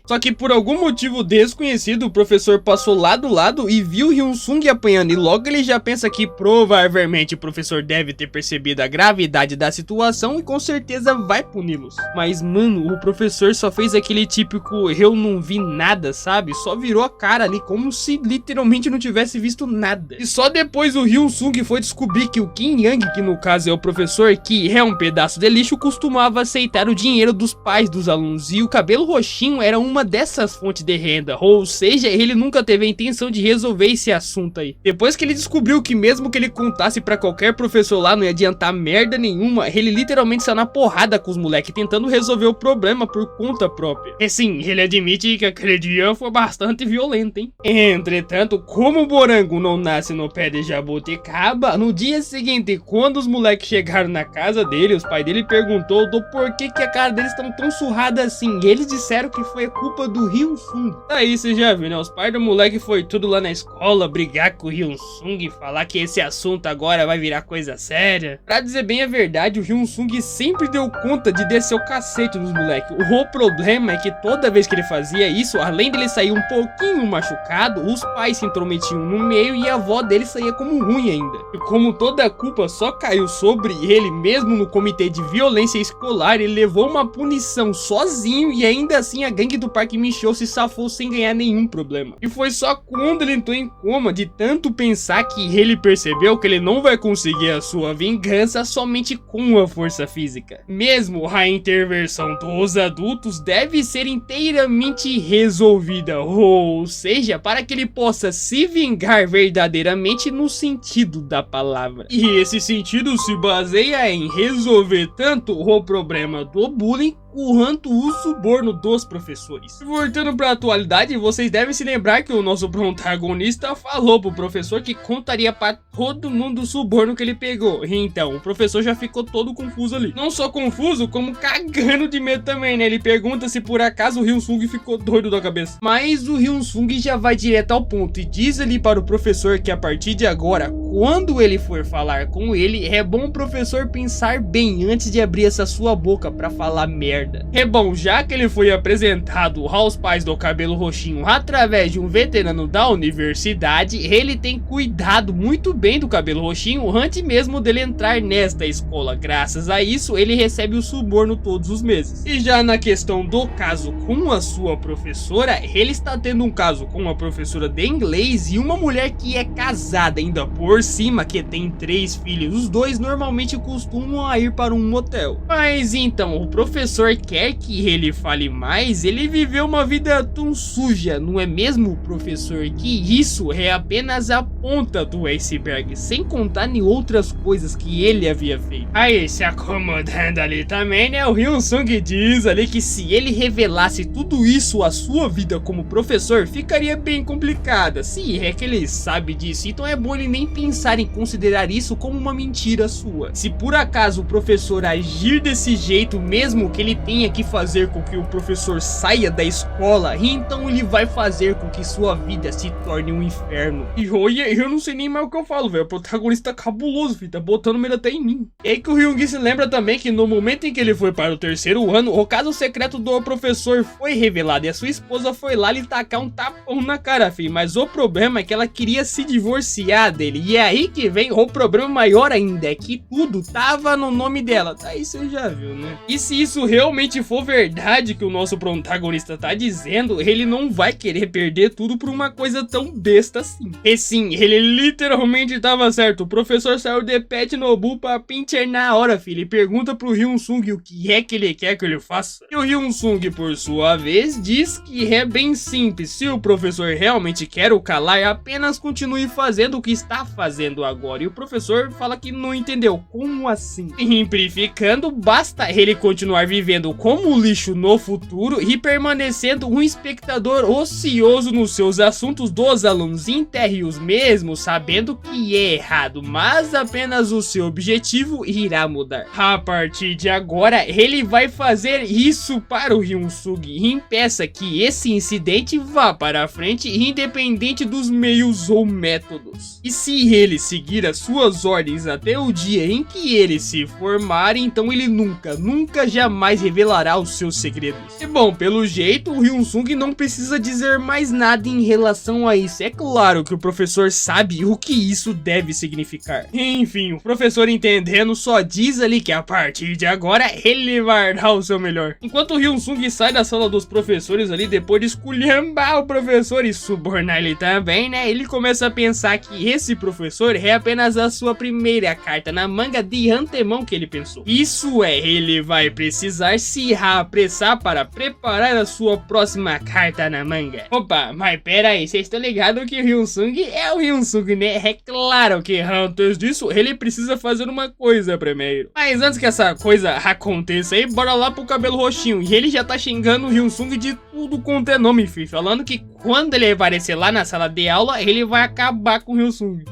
Só que por algum motivo desconhecido, o professor passou lá do lado e viu Hyun-sung apanhando, e logo ele já pensa que provavelmente o professor deve ter percebido a gravidade da situação e com certeza vai puni-los. Mas mano, o professor só fez aquele típico eu não vi nada, sabe? Só virou a cara ali como se literalmente não tivesse visto nada. E só depois o Hyun-sung foi descobrir que o Kim Yang, que no caso é o professor, que é um pedaço de lixo, costumava aceitar o dinheiro dos pais dos alunos, e o cabelo roxinho era uma dessas fontes de renda, ou seja, ele nunca teve a intenção de resolver esse assunto aí. Depois que ele descobriu que mesmo que ele contasse pra qualquer professor lá não ia adiantar merda nenhuma, ele literalmente saiu na porrada com os moleques, tentando resolver o problema por conta própria. E sim, ele admite que aquele dia foi bastante violento, hein? Entretanto, como o morango não nasce no pé de jabuticaba, no dia seguinte, quando os moleques chegaram na casa dele, os pais dele perguntou do porquê que a cara deles estão tão surrada assim, e eles disseram que foi a culpa do Hyun-sung. Aí você já viu, né? Os pais do moleque foi tudo lá na escola brigar com o Hyun-sung, falar que esse assunto agora vai virar coisa séria. Pra dizer bem a verdade, o Hyun-sung sempre deu conta de descer o cacete nos moleques. O problema é que toda vez que ele fazia isso, além dele sair um pouquinho machucado, os pais se intrometiam no meio e a avó dele saía como ruim ainda. E como toda a culpa só caiu sobre ele mesmo no comitê de violência escolar, ele levou uma punição sozinho e ainda assim a gangue do Park Min-cheol se safou sem ganhar nenhum problema. E foi só quando ele entrou em coma de tanto pensar que ele percebeu que ele não vai conseguir a sua vingança somente com a força física. Mesmo a intervenção dos adultos deve ser inteiramente resolvida, ou seja, para que ele possa se vingar verdadeiramente no sentido da palavra. E esse sentido se baseia em resolver tanto o problema do bullying quanto o suborno dos professores. Voltando para a atualidade, vocês devem se lembrar que o nosso protagonista falou pro professor que contaria para todo mundo o suborno que ele pegou. Então, o professor já ficou todo confuso ali. Não só confuso, como cagando de medo também, né? Ele pergunta se por acaso o Hyun-sung ficou doido da cabeça. Mas o Hyun-sung já vai direto ao ponto e diz ali para o professor que a partir de agora, quando ele for falar com ele, é bom o professor pensar bem antes de abrir essa sua boca para falar merda. É bom, já que ele foi apresentado aos pais do cabelo roxinho através de um veterano da universidade, ele tem cuidado muito bem do cabelo roxinho antes mesmo dele entrar nesta escola. Graças a isso, ele recebe o suborno todos os meses. E já na questão do caso com a sua professora, ele está tendo um caso com uma professora de inglês e uma mulher que é casada ainda por cima, que tem 3 filhos. Os dois normalmente costumam ir para um motel. Mas então, o professor quer que ele fale mais. Ele viveu uma vida tão suja, não é mesmo, professor? Que isso é apenas a ponta do iceberg, sem contar em outras coisas que ele havia feito. Aí, se acomodando ali também, né? O Hyun-sung diz ali que se ele revelasse tudo isso, a sua vida como professor ficaria bem complicada. Sim, é que ele sabe disso, então é bom ele nem pensar em considerar isso como uma mentira sua. Se por acaso o professor agir desse jeito, mesmo que ele tenha que fazer com que o professor saia da escola, então ele vai fazer com que sua vida se torne um inferno. E olha, eu não sei nem mais o que eu falo, velho. O protagonista tá cabuloso, filho, tá botando medo até em mim. E aí que o Hyung se lembra também que no momento em que ele foi para o 3º ano, o caso secreto do professor foi revelado e a sua esposa foi lá lhe tacar um tapão na cara, filho. Mas o problema é que ela queria se divorciar dele. E aí que vem o problema maior ainda, é que tudo tava no nome dela. Aí você já viu, né? E se isso realmente for verdade que o nosso protagonista tá dizendo, ele não vai querer perder tudo por uma coisa tão besta assim. E sim, ele literalmente tava certo. O professor saiu de Pet Nobu pra pincher na hora, filho. E pergunta pro Hyun-sung o que é que ele quer que ele faça. E o Hyun-sung, por sua vez, diz que é bem simples. Se o professor realmente quer o calar, apenas continue fazendo o que está fazendo agora. E o professor fala que não entendeu. Como assim? Simplificando, basta ele continuar vivendo como lixo no futuro e permanecendo um espectador ocioso nos seus assuntos dos alunos. Enterre-os mesmo sabendo que é errado, mas apenas o seu objetivo irá mudar. A partir de agora, ele vai fazer isso para o Hyun-sung e impeça que esse incidente vá para a frente, independente dos meios ou métodos. E se ele seguir as suas ordens até o dia em que ele se formar, então ele nunca jamais revelará os seus segredos. E bom, pelo jeito, o Hyun-sung não precisa dizer mais nada em relação a isso. É claro que o professor sabe o que isso deve significar. Enfim, o professor, entendendo, só diz ali que a partir de agora ele vai dar o seu melhor. Enquanto o Hyun-sung sai da sala dos professores ali, depois de esculhambar o professor e subornar ele também, né, ele começa a pensar que esse professor é apenas a sua primeira carta na manga de antemão que ele pensou. Isso é, ele vai precisar se apressar para preparar a sua próxima carta na manga. Opa, mas pera aí, vocês estão ligados que o Hyun-sung é o Hyun-sung, né? É claro que antes disso ele precisa fazer uma coisa primeiro. Mas antes que essa coisa aconteça aí, bora lá pro cabelo roxinho. E ele já tá xingando o Hyun-sung de tudo quanto é nome, filho, falando que quando ele aparecer lá na sala de aula, ele vai acabar com o Hyun-sung.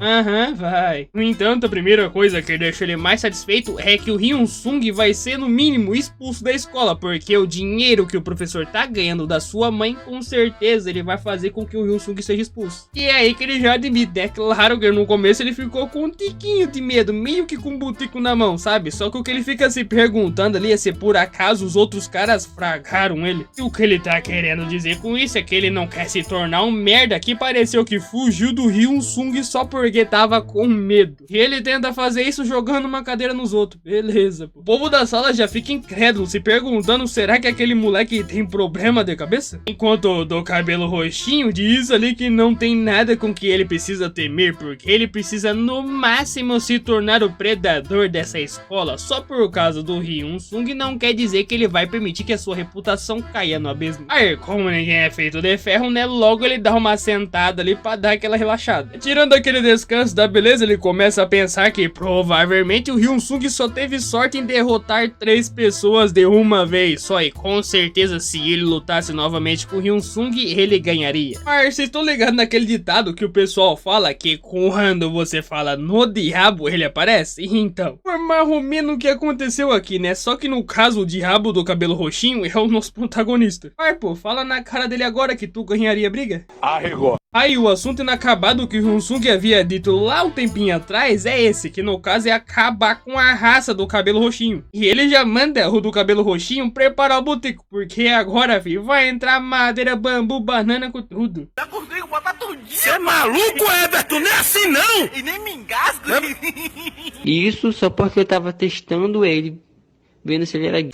Vai. No entanto, a primeira coisa que deixa ele mais satisfeito é que o Hyun-sung vai ser, no mínimo, expulso da escola, porque o dinheiro que o professor tá ganhando da sua mãe, com certeza ele vai fazer com que o Hyun-sung seja expulso. E é aí que ele já admite, é claro que no começo ele ficou com um tiquinho de medo, meio que com um butico na mão, sabe? Só que o que ele fica se perguntando ali é se por acaso os outros caras fragaram ele. E o que ele tá querendo dizer com isso é que ele não quer se tornar um merda que pareceu que fugiu do Hyun-sung só porque tava com medo. E ele tenta fazer isso jogando uma cadeira nos outros. Beleza. O povo da sala já fica incrédulo, se perguntando, será que aquele moleque tem problema de cabeça? Enquanto o do cabelo roxinho diz ali que não tem nada com que ele precisa temer, porque ele precisa no máximo se tornar o predador dessa escola. Só por causa do Hyun-sung não quer dizer que ele vai permitir que a sua reputação caia no abismo. Aí, como ninguém é feito de ferro, né, logo ele dá uma sentada ali pra dar aquela relaxada. Tirando aquele descanso da beleza, ele começa a pensar que provavelmente o Hyun-sung só teve sorte em derrotar 3 pessoas de uma vez só, e com certeza se ele lutasse novamente com o Hyun-sung, ele ganharia. Mas vocês estão ligados naquele ditado que o pessoal fala que quando você fala no diabo ele aparece? Então, foi mais ou menos o que aconteceu aqui, né? Só que no caso o diabo do cabelo roxinho é o nosso protagonista. Mas pô, fala na cara dele agora que tu ganharia a briga. Arregou. Aí o assunto inacabado que o Hyun-sung havia dito lá um tempinho atrás é esse, que no caso é acabar com a raça do cabelo roxinho. E ele já manda o do cabelo roxinho preparar o boteco, porque agora, filho, vai entrar madeira, bambu, banana com tudo. Já consigo botar tudinho. Você é maluco, Everton? Não é assim não! E nem me engasgo. Isso só porque eu tava testando ele, vendo se ele era gay.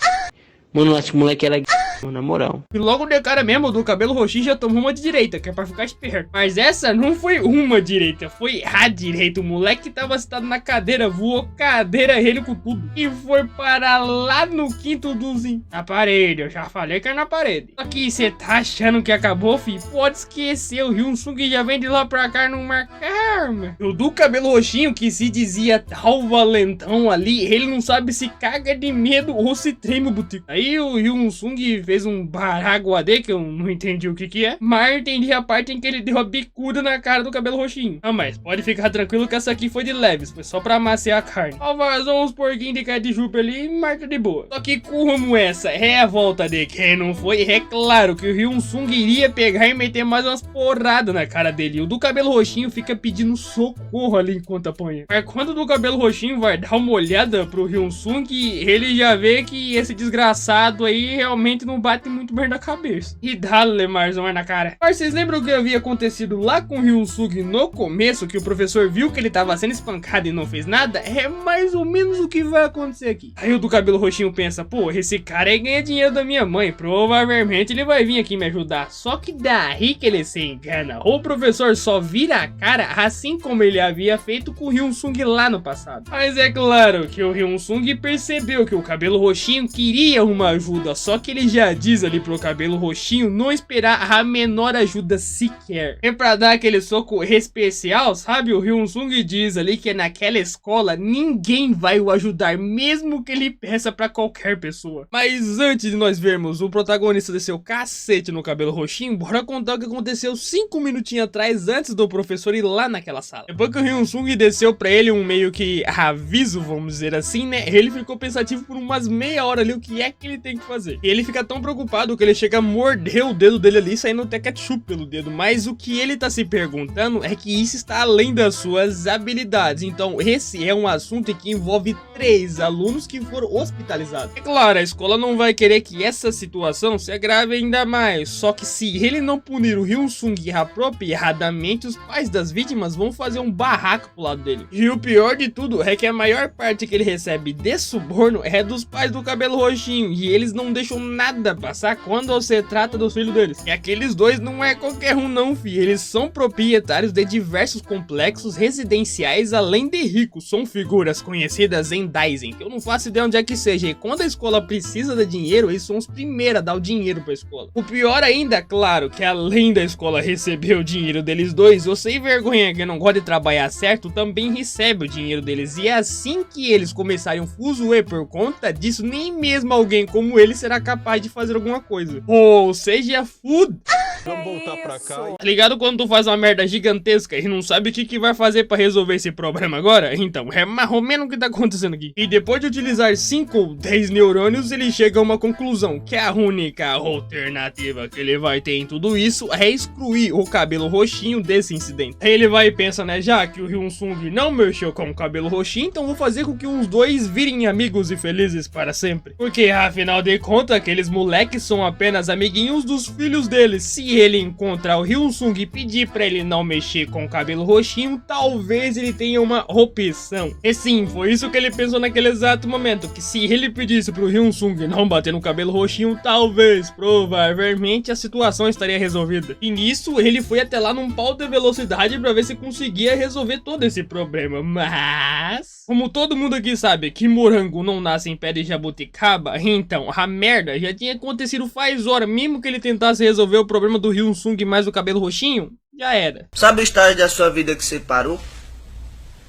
Mano, eu acho que o moleque era gay, na moral. E logo de cara mesmo, do cabelo roxinho já tomou uma de direita, que é pra ficar esperto. Mas essa não foi uma direita, foi a direita. O moleque tava sentado na cadeira, voou cadeira ele com tudo. E foi parar lá no quinto dozinho. Na parede, eu já falei que era na parede. Só que você tá achando que acabou, fi? Pode esquecer, o Hyun-sung já vem de lá pra cá numa karma. E o do cabelo roxinho, que se dizia tal valentão ali, ele não sabe se caga de medo ou se treme o botico. Aí o Hyun-sung fez um baraguadê, que eu não entendi o que é, mas entendi a parte em que ele deu a bicuda na cara do cabelo roxinho. Ah, mas pode ficar tranquilo que essa aqui foi de leves, foi só pra amaciar a carne. Só vazou uns porquinhos de ketchup ali e marca de boa. Só que como essa é a volta de quem não foi, é claro que o Hyun-sung iria pegar e meter mais umas porradas na cara dele. O do cabelo roxinho fica pedindo socorro ali enquanto apanha. Mas quando o do cabelo roxinho vai dar uma olhada pro Hyun-sung, ele já vê que esse desgraçado aí realmente não não bate muito bem na cabeça. E dá-lhe mais uma na cara. Mas vocês lembram o que havia acontecido lá com o Hyun-sung no começo, que o professor viu que ele tava sendo espancado e não fez nada? É mais ou menos o que vai acontecer aqui. Aí o do cabelo roxinho pensa, pô, esse cara aí ganha dinheiro da minha mãe, provavelmente ele vai vir aqui me ajudar. Só que daí que ele se engana, o professor só vira a cara, assim como ele havia feito com o Hyun-sung lá no passado. Mas é claro que o Hyun-sung percebeu que o cabelo roxinho queria uma ajuda, só que ele já diz ali pro cabelo roxinho não esperar a menor ajuda sequer. E pra dar aquele soco especial, sabe, o Hyun-sung diz ali que naquela escola ninguém vai o ajudar, mesmo que ele peça pra qualquer pessoa. Mas antes de nós vermos o protagonista descer o cacete no cabelo roxinho, bora contar o que aconteceu 5 minutinhos atrás, antes do professor ir lá naquela sala. Depois que o Hyun-sung desceu pra ele um meio que aviso, vamos dizer assim, né, ele ficou pensativo por umas meia hora ali o que é que ele tem que fazer. E ele fica tão preocupado que ele chega a morder o dedo dele ali, saindo até ketchup pelo dedo. Mas o que ele tá se perguntando é que isso está além das suas habilidades. Então esse é um assunto que envolve 3 alunos que foram hospitalizados. É claro, a escola não vai querer que essa situação se agrave ainda mais. Só que se ele não punir o Hyun-sung apropriadamente, os pais das vítimas vão fazer um barraco pro lado dele. E o pior de tudo é que a maior parte que ele recebe de suborno é dos pais do cabelo roxinho. E eles não deixam nada passar quando se trata dos filhos deles. E aqueles dois não é qualquer um não, filho. Eles são proprietários de diversos complexos residenciais, além de ricos. São figuras conhecidas em Daisen, que eu não faço ideia onde é que seja. E quando a escola precisa de dinheiro, eles são os primeiros a dar o dinheiro pra escola. O pior ainda, claro, que além da escola receber o dinheiro deles dois, o sem vergonha que não gosta de trabalhar certo também recebe o dinheiro deles. E assim que eles começarem um fuzuê por conta disso, nem mesmo alguém como ele será capaz de fazer alguma coisa. Ou seja, food. Vamos voltar pra cá. Tá ligado quando tu faz uma merda gigantesca e não sabe o que vai fazer pra resolver esse problema agora? Então, é mais ou menos o que tá acontecendo aqui. E depois de utilizar 5 ou 10 neurônios, ele chega a uma conclusão, que a única alternativa que ele vai ter em tudo isso é excluir o cabelo roxinho desse incidente. Aí ele vai e pensa, né, já que o Hyun-sung não mexeu com o cabelo roxinho, então vou fazer com que os dois virem amigos e felizes para sempre. Porque, afinal de contas, aqueles moleques são apenas amiguinhos dos filhos deles. Se ele encontrar o Hyun-sung e pedir pra ele não mexer com o cabelo roxinho, talvez ele tenha uma opção. E sim, foi isso que ele pensou naquele exato momento, que se ele pedisse pro Hyun-sung não bater no cabelo roxinho, talvez, provavelmente, a situação estaria resolvida. E nisso, ele foi até lá num pau de velocidade pra ver se conseguia resolver todo esse problema. Mas, como todo mundo aqui sabe que morango não nasce em pé de jabuticaba, então a merda já tinha acontecido faz hora. Mesmo que ele tentasse resolver o problema do Hyun-sung mais o cabelo roxinho, já era. Sabe o estágio da sua vida que você parou?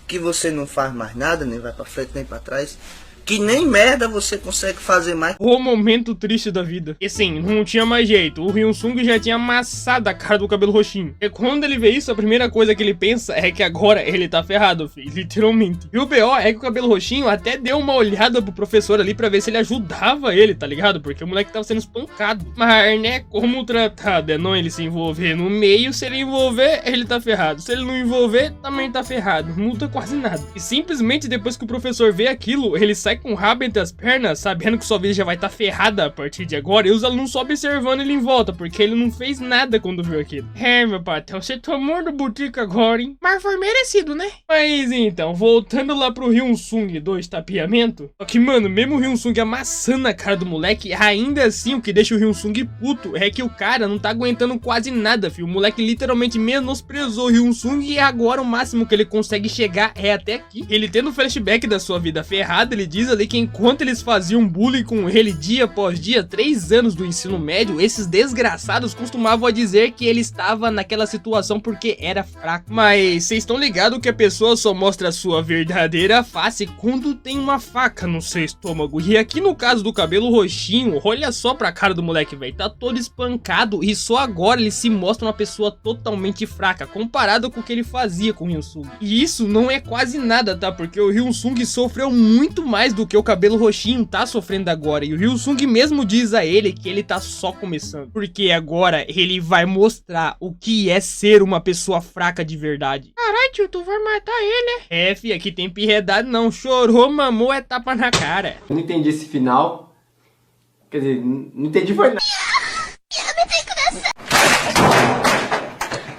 Que você não faz mais nada, nem vai pra frente nem pra trás? Que nem merda você consegue fazer mais. O momento triste da vida. E sim, não tinha mais jeito. O Hyun-sung já tinha amassado a cara do cabelo roxinho. E quando ele vê isso, a primeira coisa que ele pensa é que agora ele tá ferrado, filho. Literalmente. E o B.O. é que o cabelo roxinho até deu uma olhada pro professor ali pra ver se ele ajudava ele, tá ligado? Porque o moleque tava sendo espancado. Mas, né, como tratado é não ele se envolver no meio. Se ele envolver, ele tá ferrado. Se ele não envolver, também tá ferrado. Não muda quase nada. E simplesmente depois que o professor vê aquilo, ele sai com o rabo entre as pernas, sabendo que sua vida já vai estar ferrada a partir de agora, e os alunos só observando ele em volta, porque ele não fez nada quando viu aquilo. É, meu patrão, você tomou do botico agora, hein? Mas foi merecido, né? Mas então, voltando lá pro Hyun-sung do estapeamento, só que, mano, mesmo o Hyun-sung amassando a cara do moleque, ainda assim, o que deixa o Hyun-sung puto é que o cara não tá aguentando quase nada, filho. O moleque literalmente menosprezou o Hyun-sung e agora o máximo que ele consegue chegar é até aqui. Ele tendo flashback da sua vida ferrada, ele diz ali que enquanto eles faziam bullying com ele dia após dia, 3 anos do ensino médio, esses desgraçados costumavam dizer que ele estava naquela situação porque era fraco. Mas vocês estão ligados que a pessoa só mostra a sua verdadeira face quando tem uma faca no seu estômago. E aqui no caso do cabelo roxinho, olha só pra cara do moleque, velho, tá todo espancado e só agora ele se mostra uma pessoa totalmente fraca, comparado com o que ele fazia com o Hyun-sung. E isso não é quase nada, tá? Porque o Hyun-sung sofreu muito mais do que o cabelo roxinho tá sofrendo agora. E o Hyun-sung mesmo diz a ele que ele tá só começando, porque agora ele vai mostrar o que é ser uma pessoa fraca de verdade. Caralho, tio, tu vai matar ele, é? É, fi, aqui tem piedade não. Chorou, mamou, é tapa na cara. Eu não entendi esse final. Quer dizer, não entendi foi nada.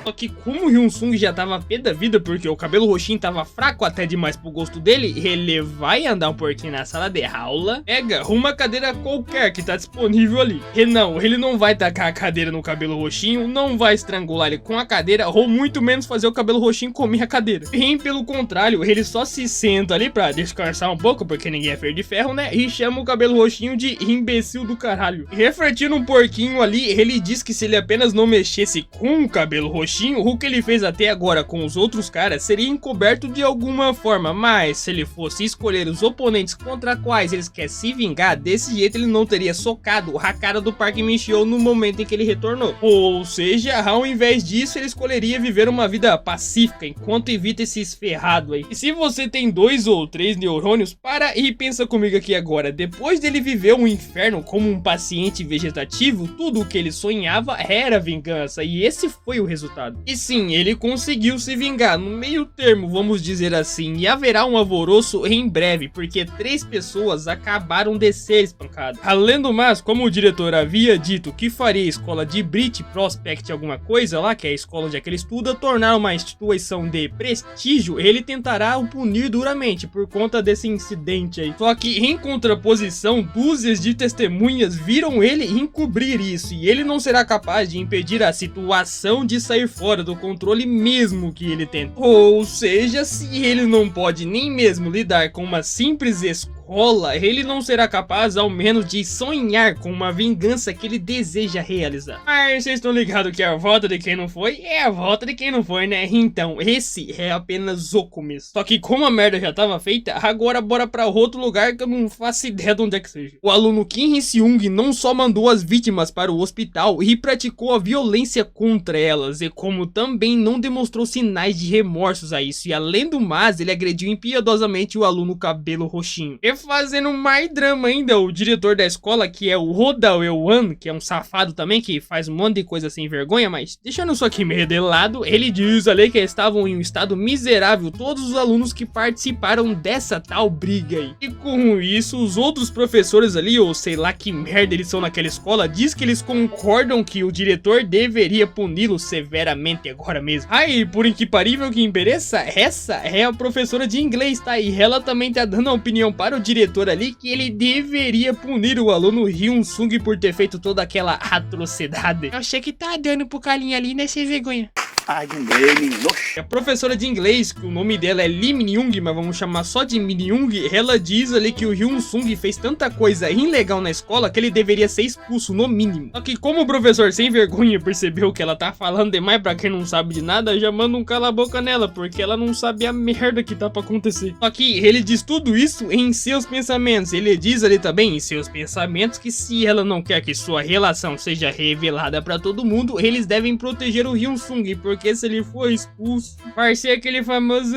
Só que como o Hyun-sung já tava pé da vida porque o cabelo roxinho tava fraco até demais pro gosto dele, ele vai andar um pouquinho na sala de aula, pega uma cadeira qualquer que tá disponível ali. E não, ele não vai tacar a cadeira no cabelo roxinho, não vai estrangular ele com a cadeira, ou muito menos fazer o cabelo roxinho comer a cadeira. Bem pelo contrário, ele só se senta ali pra descansar um pouco, porque ninguém é feio de ferro, né? E chama o cabelo roxinho de imbecil do caralho. Refletindo um pouquinho ali, ele diz que se ele apenas não mexesse com o cabelo roxinho, o que ele fez até agora com os outros caras seria encoberto de alguma forma, mas se ele fosse escolher os oponentes contra quais eles querem se vingar, desse jeito ele não teria socado a cara do Park Min-seo no momento em que ele retornou. Ou seja, ao invés disso, ele escolheria viver uma vida pacífica enquanto evita esse esferrado aí. E se você tem 2 ou 3 neurônios, para e pensa comigo aqui agora. Depois dele viver um inferno como um paciente vegetativo, tudo o que ele sonhava era vingança, e esse foi o resultado. E sim, ele conseguiu se vingar, no meio termo, vamos dizer assim, e haverá um alvoroço em breve, porque 3 pessoas acabaram de ser espancadas. Além do mais, como o diretor havia dito que faria a escola de Brit Prospect alguma coisa lá, que é a escola onde ele estuda, tornar uma instituição de prestígio, ele tentará o punir duramente por conta desse incidente aí. Só que em contraposição, dúzias de testemunhas viram ele encobrir isso, e ele não será capaz de impedir a situação de sair fora do controle mesmo que ele tenta. Ou seja, se ele não pode nem mesmo lidar com uma simples escola, ele não será capaz ao menos de sonhar com uma vingança que ele deseja realizar. Mas vocês estão ligados que a volta de quem não foi é a volta de quem não foi, né? Então esse é apenas o começo. Só que como a merda já tava feita, agora bora pra outro lugar que eu não faço ideia de onde é que seja. O aluno Kim Hee-seung não só mandou as vítimas para o hospital e praticou a violência contra elas, e como também não demonstrou sinais de remorsos a isso, e além do mais, ele agrediu impiedosamente o aluno cabelo roxinho. E fazendo mais drama ainda, o diretor da escola, que é o Roda Ewan, que é um safado também, que faz um monte de coisa sem vergonha, mas deixando isso aqui meio de lado, ele diz ali que estavam em um estado miserável todos os alunos que participaram dessa tal briga aí. E com isso, os outros professores ali, ou sei lá que merda eles são naquela escola, diz que eles concordam que o diretor deveria puni-lo severamente agora mesmo. Aí, por inquiparível que pareça, essa é a professora de inglês, tá? E ela também tá dando a opinião para o diretor ali que ele deveria punir o aluno Hyun-sung por ter feito toda aquela atrocidade. Eu achei que tá dando pro carinha ali, né, sem vergonha. A professora de inglês, que o nome dela é Lee Min-young, mas vamos chamar só de Min-young, ela diz ali que o Hyun-sung fez tanta coisa ilegal na escola que ele deveria ser expulso no mínimo. Só que como o professor sem vergonha percebeu que ela tá falando demais pra quem não sabe de nada, já manda um cala a boca nela, porque ela não sabe a merda que tá pra acontecer. Só que ele diz tudo isso em seus pensamentos. Ele diz ali também em seus pensamentos que se ela não quer que sua relação seja revelada pra todo mundo, eles devem proteger o Hyun-sung, porque se ele for expulso, vai ser aquele famoso...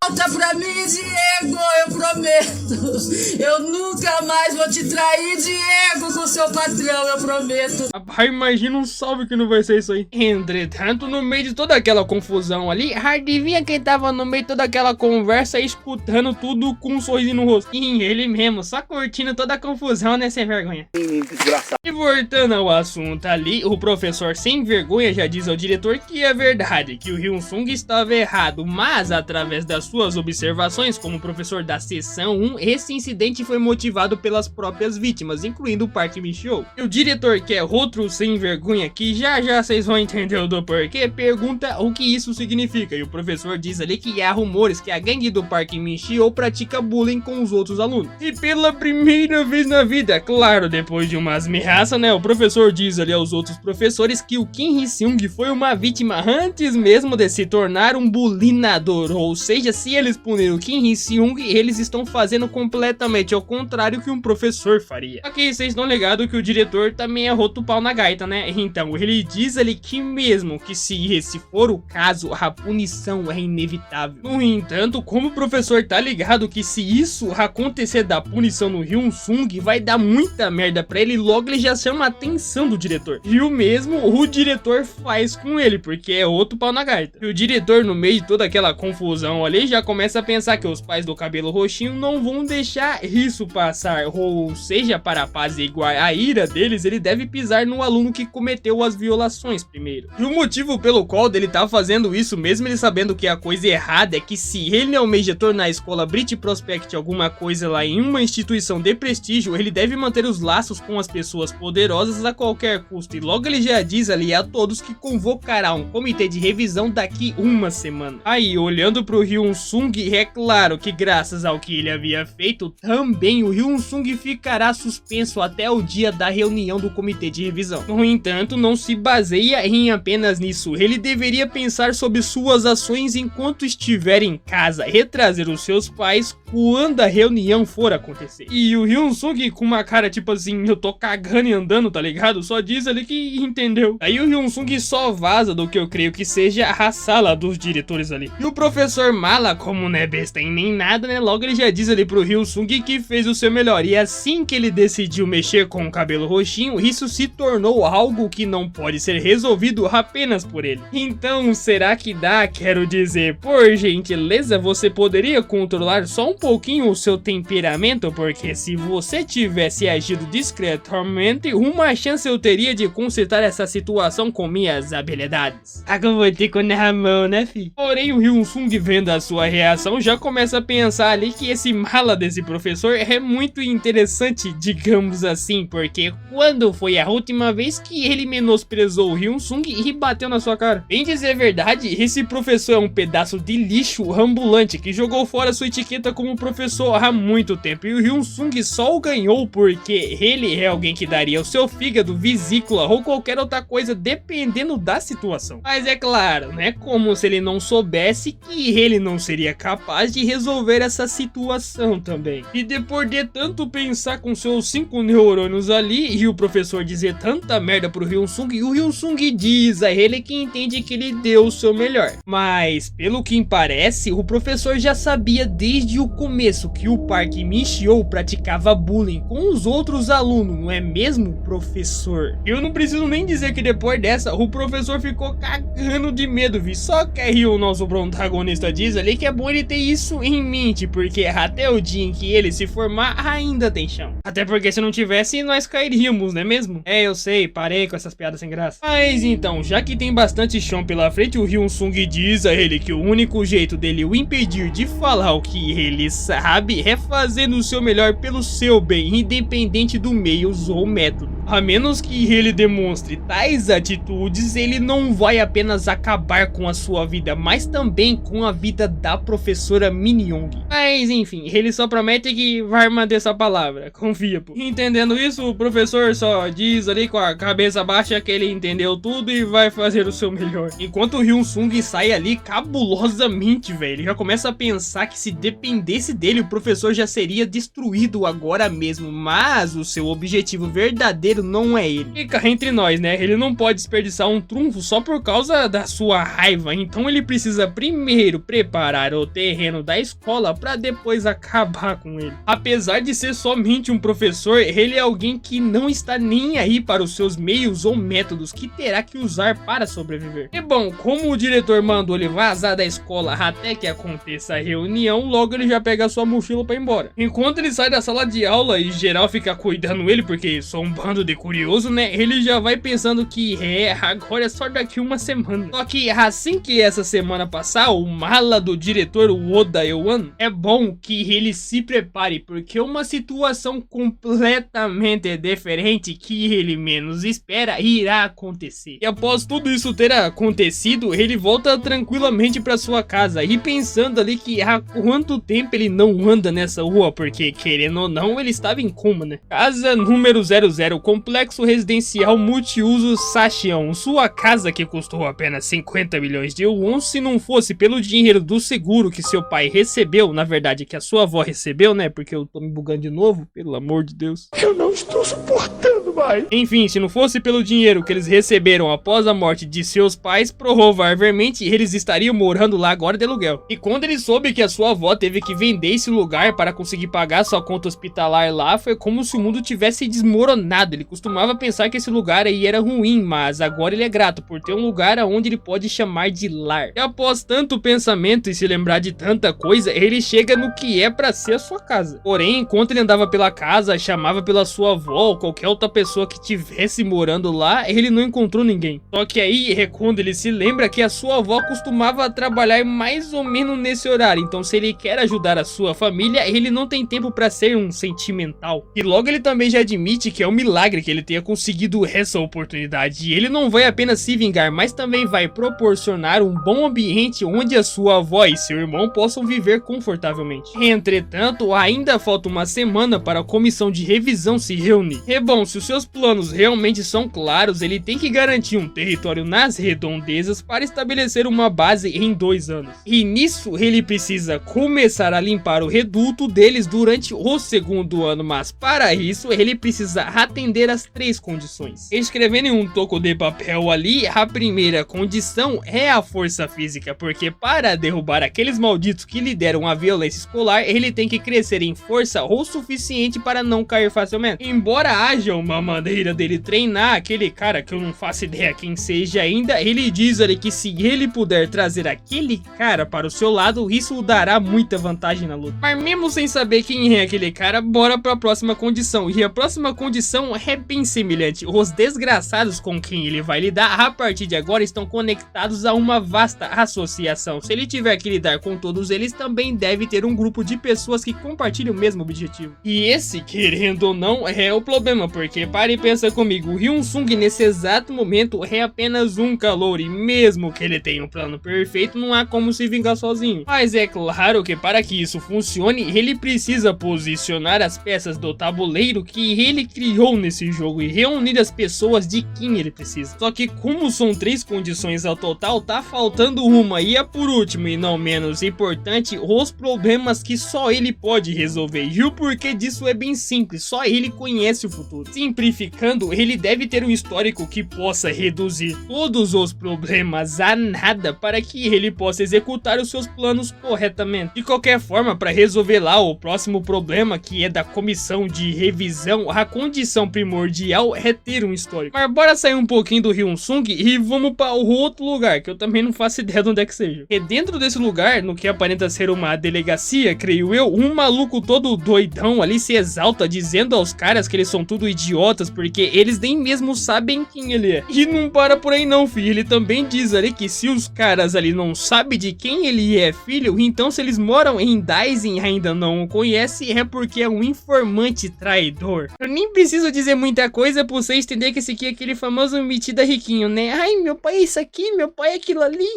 Volta pra mim, Diego, eu prometo. Eu nunca mais vou te trair, Diego, com seu patrão, eu prometo. Rapaz, imagina um salve que não vai ser isso aí. Entretanto, no meio de toda aquela confusão ali, adivinha quem tava no meio de toda aquela conversa, escutando tudo com um sorriso no rosto? Ele mesmo, só curtindo toda a confusão, né, sem vergonha. Desgraçado. E voltando ao assunto ali, o professor sem vergonha já diz ao diretor que é verdade, que o Hyun-sung estava errado, mas através das suas observações como professor da seção 1, esse incidente foi motivado pelas próprias vítimas, incluindo o Park Min-seo. E o diretor, que é outro sem vergonha, que já vocês vão entender o do porquê, pergunta o que isso significa, e o professor diz ali que há rumores que a gangue do Park Min-seo pratica bullying com os outros alunos. E pela primeira vez na vida, claro, depois de umas ameaças, né, o professor diz ali aos outros professores que o Kim Hee-seung foi uma vítima antes mesmo de se tornar um bulinador, ou seja, se eles punirem o Kim Hee-seung, eles estão fazendo completamente ao contrário que um professor faria. Aqui vocês estão ligados que o diretor também é roto pau na gaita, né? Então ele diz ali que mesmo que se esse for o caso, a punição é inevitável. No entanto, como o professor tá ligado que se isso acontecer da punição no Hyun-sung, vai dar muita merda pra ele, logo ele já chama a atenção do diretor. E o mesmo o diretor faz com ele, porque é outro pau na gaita. E o diretor, no meio de toda aquela confusão ali, já começa a pensar que os pais do cabelo roxinho não vão deixar isso passar, ou seja, para apaziguar a ira deles, ele deve pisar no aluno que cometeu as violações primeiro. E o motivo pelo qual ele tá fazendo isso, mesmo ele sabendo que a coisa errada, é que se ele almeja tornar a escola Brit Prospect alguma coisa lá em uma instituição de prestígio, ele deve manter os laços com as pessoas poderosas a qualquer custo. E logo ele já diz ali a todos que convocará um comitê de revisão daqui uma semana. Aí, olhando pro Hyun-sung, é claro que graças ao que ele havia feito, também o Hyun-sung ficará suspenso até o dia da reunião do comitê de revisão. No entanto, não se baseia em apenas nisso. Ele deveria pensar sobre suas ações enquanto estiver em casa, retrazer os seus pais quando a reunião for acontecer. E o Hyun-sung, com uma cara tipo assim, eu tô cagando e andando, tá ligado? Só diz ali que entendeu. Aí o Hyun-sung só vaza do que eu creio que seja a sala dos diretores ali. E o professor Mala, como não é besta em nem nada, né? Logo ele já diz ali pro Hyun-sung que fez o seu melhor. E assim que ele decidiu mexer com o cabelo roxinho, isso se tornou algo que não pode ser resolvido apenas por ele. Então, será que dá? Quero dizer, por gentileza, você poderia controlar só um pouquinho o seu temperamento? Porque se você tivesse agido discretamente, uma chance eu teria de consertar essa situação com minhas habilidades. Agora vou ter na mão, né, fi? Porém, o Hyun-sung, vendo a sua reação, já começa a pensar ali que esse mala desse professor é muito interessante, digamos assim, porque quando foi a última vez que ele menosprezou o Hyun-sung e bateu na sua cara? Bem dizer a verdade, esse professor é um pedaço de lixo ambulante que jogou fora sua etiqueta como professor há muito tempo, e o Hyun-sung só o ganhou porque ele é alguém que daria o seu fígado, vesícula ou qualquer outra coisa dependendo da situação. Mas é claro, né, como se ele não soubesse que ele não seria capaz de resolver essa situação também. E depois de tanto pensar com seus 5 neurônios ali e o professor dizer tanta merda pro Hyun-sung, o Hyun-sung diz a ele que entende que ele deu o seu melhor. Mas, pelo que parece, o professor já sabia desde o começo que o Park Min-cheol praticava bullying com os outros alunos, não é mesmo, professor? Eu não preciso nem dizer que depois dessa, o professor ficou cagando de medo, vi. Só que aí o nosso protagonista diz ali que é bom ele ter isso em mente, porque até o dia em que ele se formar, ainda tem chão. Até porque se não tivesse, nós cairíamos, não é mesmo? É, eu sei, parei com essas piadas sem graça. Mas então, já que tem bastante chão pela frente, o Hyun-sung diz a ele que o único jeito dele o impedir de falar o que ele sabe é fazendo o seu melhor pelo seu bem, independente do meios ou método. A menos que ele demonstre tais atitudes, ele não vai apenas acabar com a sua vida, mas também com a vida da professora Min-young. Mas enfim, ele só promete que vai manter essa palavra, confia, pô. Entendendo isso, o professor só diz ali com a cabeça baixa que ele entendeu tudo e vai fazer o seu melhor. Enquanto o Hyun-sung sai ali cabulosamente, velho, ele já começa a pensar que se dependesse dele, o professor já seria destruído agora mesmo, mas o seu objetivo verdadeiro não é ele. Fica entre nós, né? Ele não pode desperdiçar um trunfo só por causa da sua raiva, então ele precisa primeiro preparar o terreno da escola para depois acabar com ele. Apesar de ser somente um professor, ele é alguém que não está nem aí para os seus meios ou métodos que terá que usar para sobreviver. E bom, como o diretor mandou ele vazar da escola até que aconteça a reunião, logo ele já pega a sua mochila para ir embora. Enquanto ele sai da sala de aula e geral fica cuidando ele, porque sou um bando de curioso, né? Ele já vai pensando que agora é só daqui uma semana. Só que assim que essa semana passar, o mala do diretor, o Oda Ewan, é bom que ele se prepare, porque uma situação completamente diferente que ele menos espera irá acontecer. E após tudo isso ter acontecido, ele volta tranquilamente para sua casa e pensando ali que há quanto tempo ele não anda nessa rua, porque querendo ou não, ele estava em coma, né? Casa número 00, complexo residencial multiuso Sacheon. Sua casa que custou apenas 50 milhões de wons, se não fosse pelo dinheiro do seguro que seu pai recebeu, na verdade que a sua avó recebeu, né? Porque eu tô me bugando de novo, pelo amor de Deus. Eu não estou suportando tudo mais. Enfim, se não fosse pelo dinheiro que eles receberam após a morte de seus pais, provavelmente eles estariam morando lá agora de aluguel. E quando ele soube que a sua avó teve que vender esse lugar para conseguir pagar sua conta hospitalar lá, foi como se o mundo tivesse desmoronado. Ele costumava pensar que esse lugar aí era ruim, mas agora ele é grato por ter um lugar onde ele pode chamar de lar. E após tanto pensamento e se lembrar de tanta coisa, ele chega no que é pra ser a sua casa. Porém, enquanto ele andava pela casa, chamava pela sua avó ou qualquer outra pessoa que tivesse morando lá, ele não encontrou ninguém. Só que aí é quando ele se lembra que a sua avó costumava trabalhar mais ou menos nesse horário. Então se ele quer ajudar a sua família, ele não tem tempo pra ser um sentimental. E logo ele também já admite que é um milagre que ele tenha conseguido essa oportunidade. E ele não vai apenas se vingar, mas também vai proporcionar um bom ambiente onde a sua avó e seu irmão possam viver confortavelmente. Entretanto, ainda falta uma semana para a comissão de revisão se reunir. E bom, se os seus planos realmente são claros, ele tem que garantir um território nas redondezas para estabelecer uma base em 2 anos. E nisso ele precisa começar a limpar o reduto deles durante o 2º ano, mas para isso ele precisa atender as 3 condições. Escrevendo em um toco de papel ali, a primeira condição é a força física, porque para derrubar aqueles malditos que lideram a violência escolar, ele tem que crescer em força o suficiente para não cair facilmente. Embora haja uma maneira dele treinar aquele cara que eu não faço ideia quem seja ainda, ele diz ali que se ele puder trazer aquele cara para o seu lado, isso o dará muita vantagem na luta. Mas mesmo sem saber quem é aquele cara, bora para a próxima condição. E a próxima condição é bem semelhante. Os desgraçados com quem ele vai lidar a partir de agora estão conectados a uma vasta associação. Se ele tiver que lidar com todos eles, também deve ter um grupo de pessoas que compartilham o mesmo objetivo. E esse, querendo ou não, é o problema, porque para e pensa comigo, o Hyun-sung nesse exato momento é apenas um calouro, e mesmo que ele tenha um plano perfeito, não há como se vingar sozinho. Mas é claro que para que isso funcione, ele precisa posicionar as peças do tabuleiro que ele criou nesse jogo e reunir as pessoas de quem ele precisa. Só que como são 3 condições ao total, tá faltando uma, e a por último e não menos importante, os problemas que só ele pode resolver. E o porquê disso é bem simples, só ele conhece o futuro. Simplificando, ele deve ter um histórico que possa reduzir todos os problemas a nada para que ele possa executar os seus planos corretamente. De qualquer forma, para resolver lá o próximo problema, que é da comissão de revisão, a condição primordial é ter um histórico. Mas bora sair um pouquinho do Hyun-sung e vamos para o outro lugar, que eu também não faço ideia de onde é que seja. E dentro desse lugar, no que aparenta ser uma delegacia, creio eu, um maluco todo doidão ali se exalta dizendo aos caras que eles são tudo idiotas porque eles nem mesmo sabem quem ele é. E não para por aí não, filho. Ele também diz ali que se os caras ali não sabem de quem ele é filho, então se eles moram em Daisen e ainda não o conhecem, é porque é um informante traidor. Eu nem preciso dizer muita coisa pra você entender que esse aqui é aquele famoso metida riquinho, né? Ai, meu pai é isso aqui, meu pai é aquilo ali.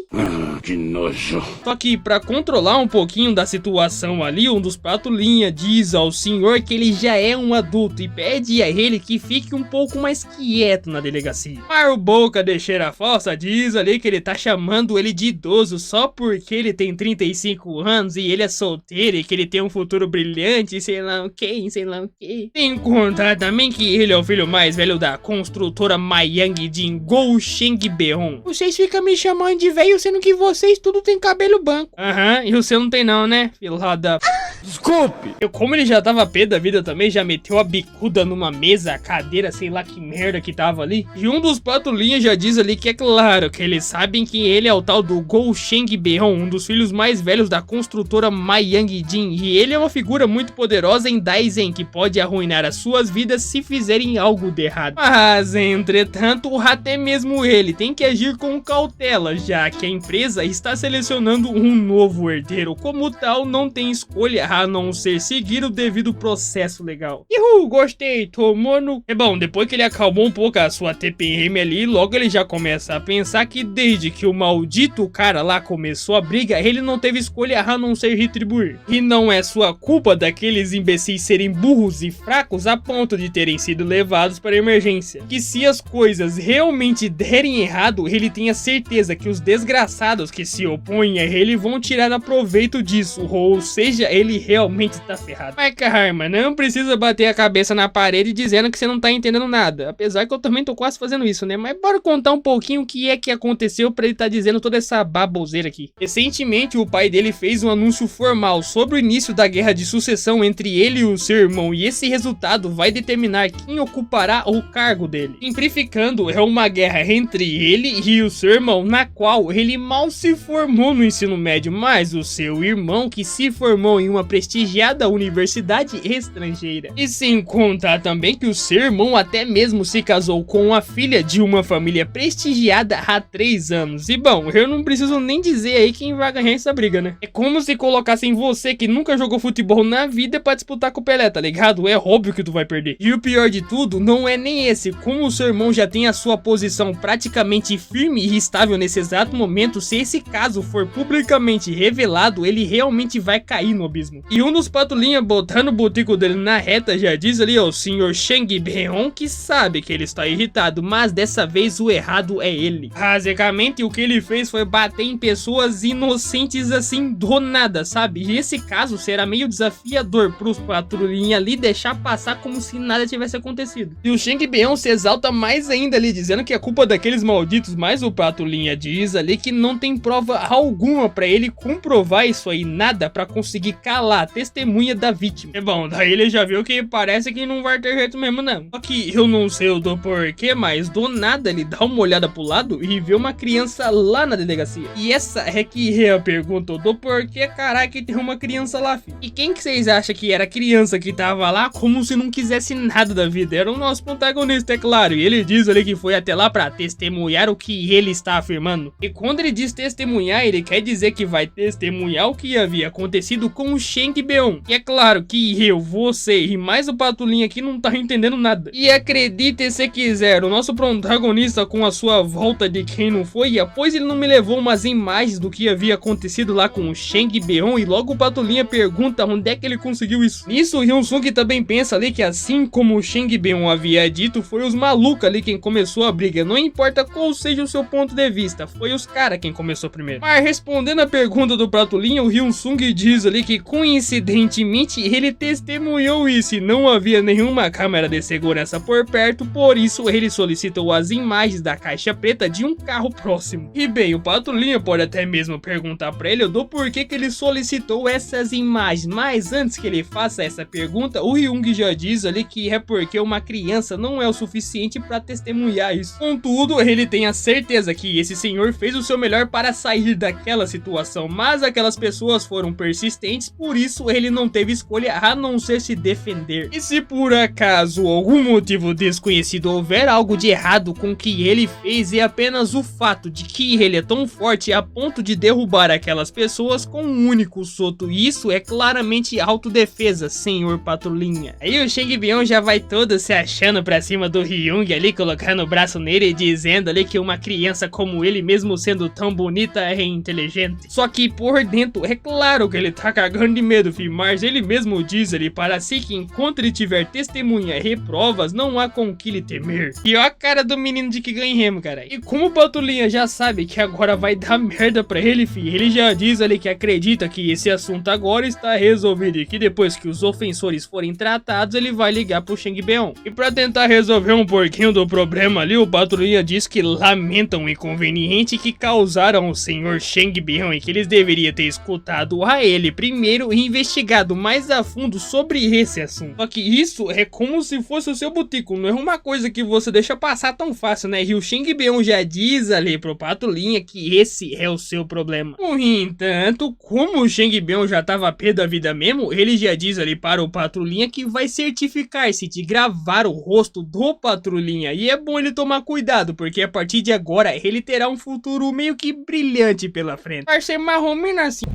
Que nojo. Só que pra controlar um pouquinho da situação ali, um dos patulinha diz ao senhor que ele já é um adulto e pede a ele que fique um pouco mais quieto na delegacia. Mas o boca de cheira falsa diz ali que ele tá chamando ele de idoso só porque ele tem 35 anos e ele é solteiro e que ele tem um futuro brilhante, sei lá o que, sei lá o que. Tem que contar também que ele é o filho mais velho da construtora Mayang Jin Gousheng-beon. Vocês ficam me chamando de velho sendo que vocês tudo tem cabelo branco. Aham, e você não tem não, né, filho da... Desculpe! Como ele já tava pé da vida também, já meteu a bicuda numa mesa, a cadeira, sei lá que merda que tava ali. E um dos patulinhas já diz ali que é claro que eles sabem que ele é o tal do Gousheng-beon, um dos filhos mais velhos da construtora Mayang Jin. E ele é uma figura muito poderosa em Daisen que pode arruinar as suas vidas se fizerem algo de errado. Mas, entretanto, até mesmo ele tem que agir com cautela, já que a empresa está selecionando um novo herdeiro. Como tal, não tem escolha a não ser seguir o devido processo legal. Gostei, tomou no... É bom, depois que ele acalmou um pouco a sua TPM ali, logo ele já começa a pensar que desde que o maldito cara lá começou a briga, ele não teve escolha a não ser retribuir. E não é sua culpa daqueles imbecis serem burros e fracos a ponto de terem sido levados para a emergência. Que se as coisas realmente derem errado, ele tenha certeza que os desgraçados que se opõem a ele vão tirar proveito disso, ou seja, ele realmente tá ferrado. Mas karma, não precisa bater a cabeça na parede dizendo que você você não tá entendendo nada. Apesar que eu também tô quase fazendo isso, né? Mas bora contar um pouquinho o que é que aconteceu pra ele tá dizendo toda essa baboseira aqui. Recentemente, o pai dele fez um anúncio formal sobre o início da guerra de sucessão entre ele e o seu irmão, e esse resultado vai determinar quem ocupará o cargo dele. Simplificando, é uma guerra entre ele e o seu irmão, na qual ele mal se formou no ensino médio, mas o seu irmão que se formou em uma prestigiada universidade estrangeira. E sem contar também que o seu irmão até mesmo se casou com a filha de uma família prestigiada há 3 anos. E bom, eu não preciso nem dizer aí quem vai ganhar essa briga, né? É como se colocassem você que nunca jogou futebol na vida pra disputar com o Pelé, tá ligado? É óbvio que tu vai perder. E o pior de tudo, não é nem esse. Como o seu irmão já tem a sua posição praticamente firme e estável nesse exato momento, se esse caso for publicamente revelado, ele realmente vai cair no abismo. E um dos patulinha botando o botico dele na reta já diz ali, ó, o senhor Shang Beon, que sabe que ele está irritado, mas dessa vez o errado é ele. Basicamente o que ele fez foi bater em pessoas inocentes assim do nada, sabe? E esse caso será meio desafiador pros patrulhinha ali deixar passar como se nada tivesse acontecido. E o Shang Beon se exalta mais ainda ali, dizendo que é culpa daqueles malditos, mas o patrulhinha diz ali que não tem prova alguma pra ele comprovar isso aí, nada pra conseguir calar a testemunha da vítima. É bom, daí ele já viu que parece que não vai ter jeito mesmo não. Só que eu não sei o do porquê, mas do nada ele dá uma olhada pro lado e vê uma criança lá na delegacia. E essa é que é a pergunta do porquê, caralho, que tem uma criança lá, filho. E quem que vocês acham que era a criança que tava lá como se não quisesse nada da vida? Era o nosso protagonista, é claro. E ele diz ali que foi até lá pra testemunhar o que ele está afirmando. E quando ele diz testemunhar, ele quer dizer que vai testemunhar o que havia acontecido com o Shang Beon. E é claro que eu, você e mais o patulinha aqui não tá entendendo nada. E acredite se quiser, o nosso protagonista com a sua volta de quem não foi, após ele não me levou umas imagens do que havia acontecido lá com o Shang Beon, e logo o patulinha pergunta onde é que ele conseguiu isso. Nisso o Hyun-sung também pensa ali que assim como o Shang Beon havia dito, foi os malucos ali quem começou a briga, não importa qual seja o seu ponto de vista, foi os caras quem começou primeiro. Mas respondendo a pergunta do patulinha, o Hyun-sung diz ali que coincidentemente ele testemunhou isso e não havia nenhuma câmera de segurança por perto, por isso ele solicitou as imagens da caixa preta de um carro próximo. E bem, o patulinha pode até mesmo perguntar pra ele do porquê que ele solicitou essas imagens, mas antes que ele faça essa pergunta, o Hyung já diz ali que é porque uma criança não é o suficiente pra testemunhar isso. Contudo, ele tem a certeza que esse senhor fez o seu melhor para sair daquela situação, mas aquelas pessoas foram persistentes, por isso ele não teve escolha a não ser se defender. E se por acaso algum motivo desconhecido houver algo de errado com o que ele fez, é apenas o fato de que ele é tão forte a ponto de derrubar aquelas pessoas com um único soco, e isso é claramente autodefesa, senhor patrulhinha. Aí o Shang Beon já vai todo se achando pra cima do Hyung ali, colocando o braço nele e dizendo ali que uma criança como ele, mesmo sendo tão bonita, é inteligente. Só que por dentro, é claro que ele tá cagando de medo, filho, mas ele mesmo diz ali para si que enquanto ele tiver testemunha e provas, não há com que lhe temer. E ó a cara do menino de que ganhemos, cara. E como o patulinha já sabe que agora vai dar merda pra ele, filho, ele já diz ali que acredita que esse assunto agora está resolvido e que depois que os ofensores forem tratados, ele vai ligar pro Shang Beon. E pra tentar resolver um pouquinho do problema ali, o patulinha diz que lamentam o inconveniente que causaram ao senhor Shang Beon e que eles deveriam ter escutado a ele primeiro e investigado mais a fundo sobre esse assunto. Só que isso é como se fosse o seu botico, não é uma coisa que você deixa passar tão fácil, né? E o Shang Beon já diz ali pro patulinha que esse é o seu problema. No entanto, como o Shang Beon já tava pé da vida mesmo, ele já diz ali para o patrulhinha que vai certificar-se de gravar o rosto do patrulhinha. E é bom ele tomar cuidado, porque a partir de agora ele terá um futuro meio que brilhante pela frente. Vai ser mais ou menos assim.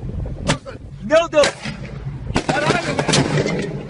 Meu Deus! Caralho, velho!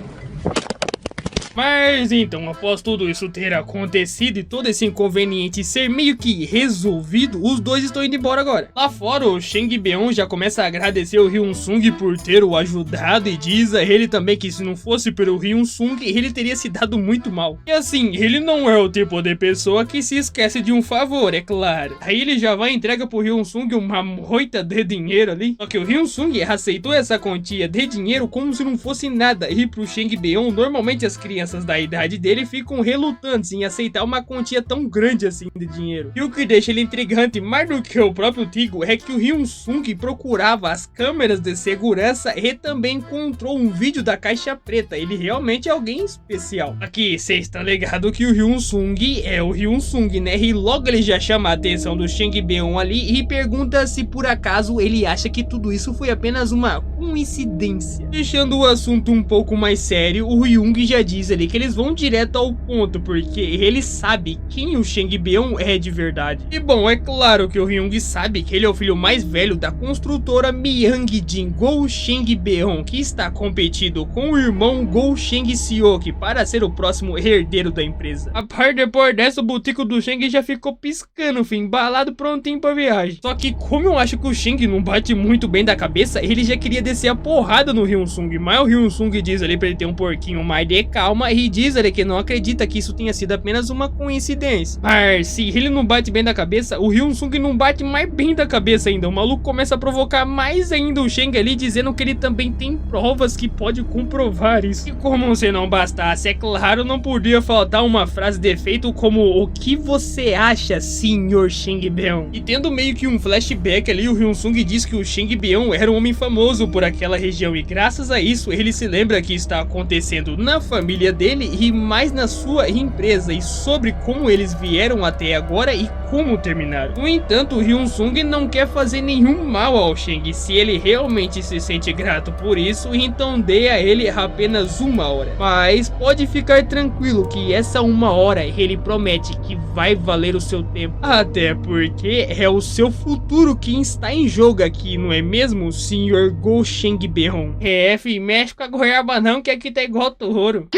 Mas então, após tudo isso ter acontecido e todo esse inconveniente ser meio que resolvido, os dois estão indo embora agora. Lá fora, o Shang Beon já começa a agradecer o Hyun-sung por ter o ajudado e diz a ele também que se não fosse pelo Hyun-sung, ele teria se dado muito mal. E assim, ele não é o tipo de pessoa que se esquece de um favor, é claro. Aí ele já vai e entrega pro Hyun-sung uma moita de dinheiro ali. Só que o Hyun-sung aceitou essa quantia de dinheiro como se não fosse nada. E pro Shang Beon, normalmente as crianças crianças da idade dele ficam relutantes em aceitar uma quantia tão grande assim de dinheiro. E o que deixa ele intrigante mais do que o próprio Tigo é que o Hyun-sung procurava as câmeras de segurança e também encontrou um vídeo da caixa preta. Ele realmente é alguém especial. Aqui, cê está ligado que o Hyun-sung é o Hyun-sung, né? E logo ele já chama a atenção do Chang Beon ali e pergunta se por acaso ele acha que tudo isso foi apenas uma coincidência. Deixando o assunto um pouco mais sério, o Hyung já diz ali que eles vão direto ao ponto, porque ele sabe quem o Chang Beon é de verdade. E bom, é claro que o Hyung sabe que ele é o filho mais velho da construtora Myangjin Go Chang Beon, que está competindo com o irmão Go Chang Seok para ser o próximo herdeiro da empresa. A par depois dessa, o botico do Chang já ficou piscando, fim, embalado, prontinho pra viagem. Só que como eu acho que o Chang não bate muito bem da cabeça, ele já queria descer a porrada no Hyun-sung, mas o Hyun-sung diz ali pra ele ter um pouquinho mais de calma e diz ali que não acredita que isso tenha sido apenas uma coincidência. Mas se ele não bate bem da cabeça, o Hyun-sung não bate mais bem da cabeça ainda. O maluco começa a provocar mais ainda o Chang ali, dizendo que ele também tem provas que pode comprovar isso. E como se não bastasse, é claro, não podia faltar uma frase de efeito como: o que você acha, senhor Chang Beon? E tendo meio que um flashback ali, o Hyun-sung diz que o Chang Beon era um homem famoso por aquela região e graças a isso ele se lembra que está acontecendo na família dele e mais na sua empresa e sobre como eles vieram até agora e como terminaram. No entanto, o Hyun-sung não quer fazer nenhum mal ao Chang. Se ele realmente se sente grato por isso, então dê a ele apenas 1 hora. Mas pode ficar tranquilo que essa 1 hora ele promete que vai valer o seu tempo. Até porque é o seu futuro que está em jogo aqui, não é mesmo, senhor Go Chang Beon? Mexe com a goiaba não, que aqui tá igual touro.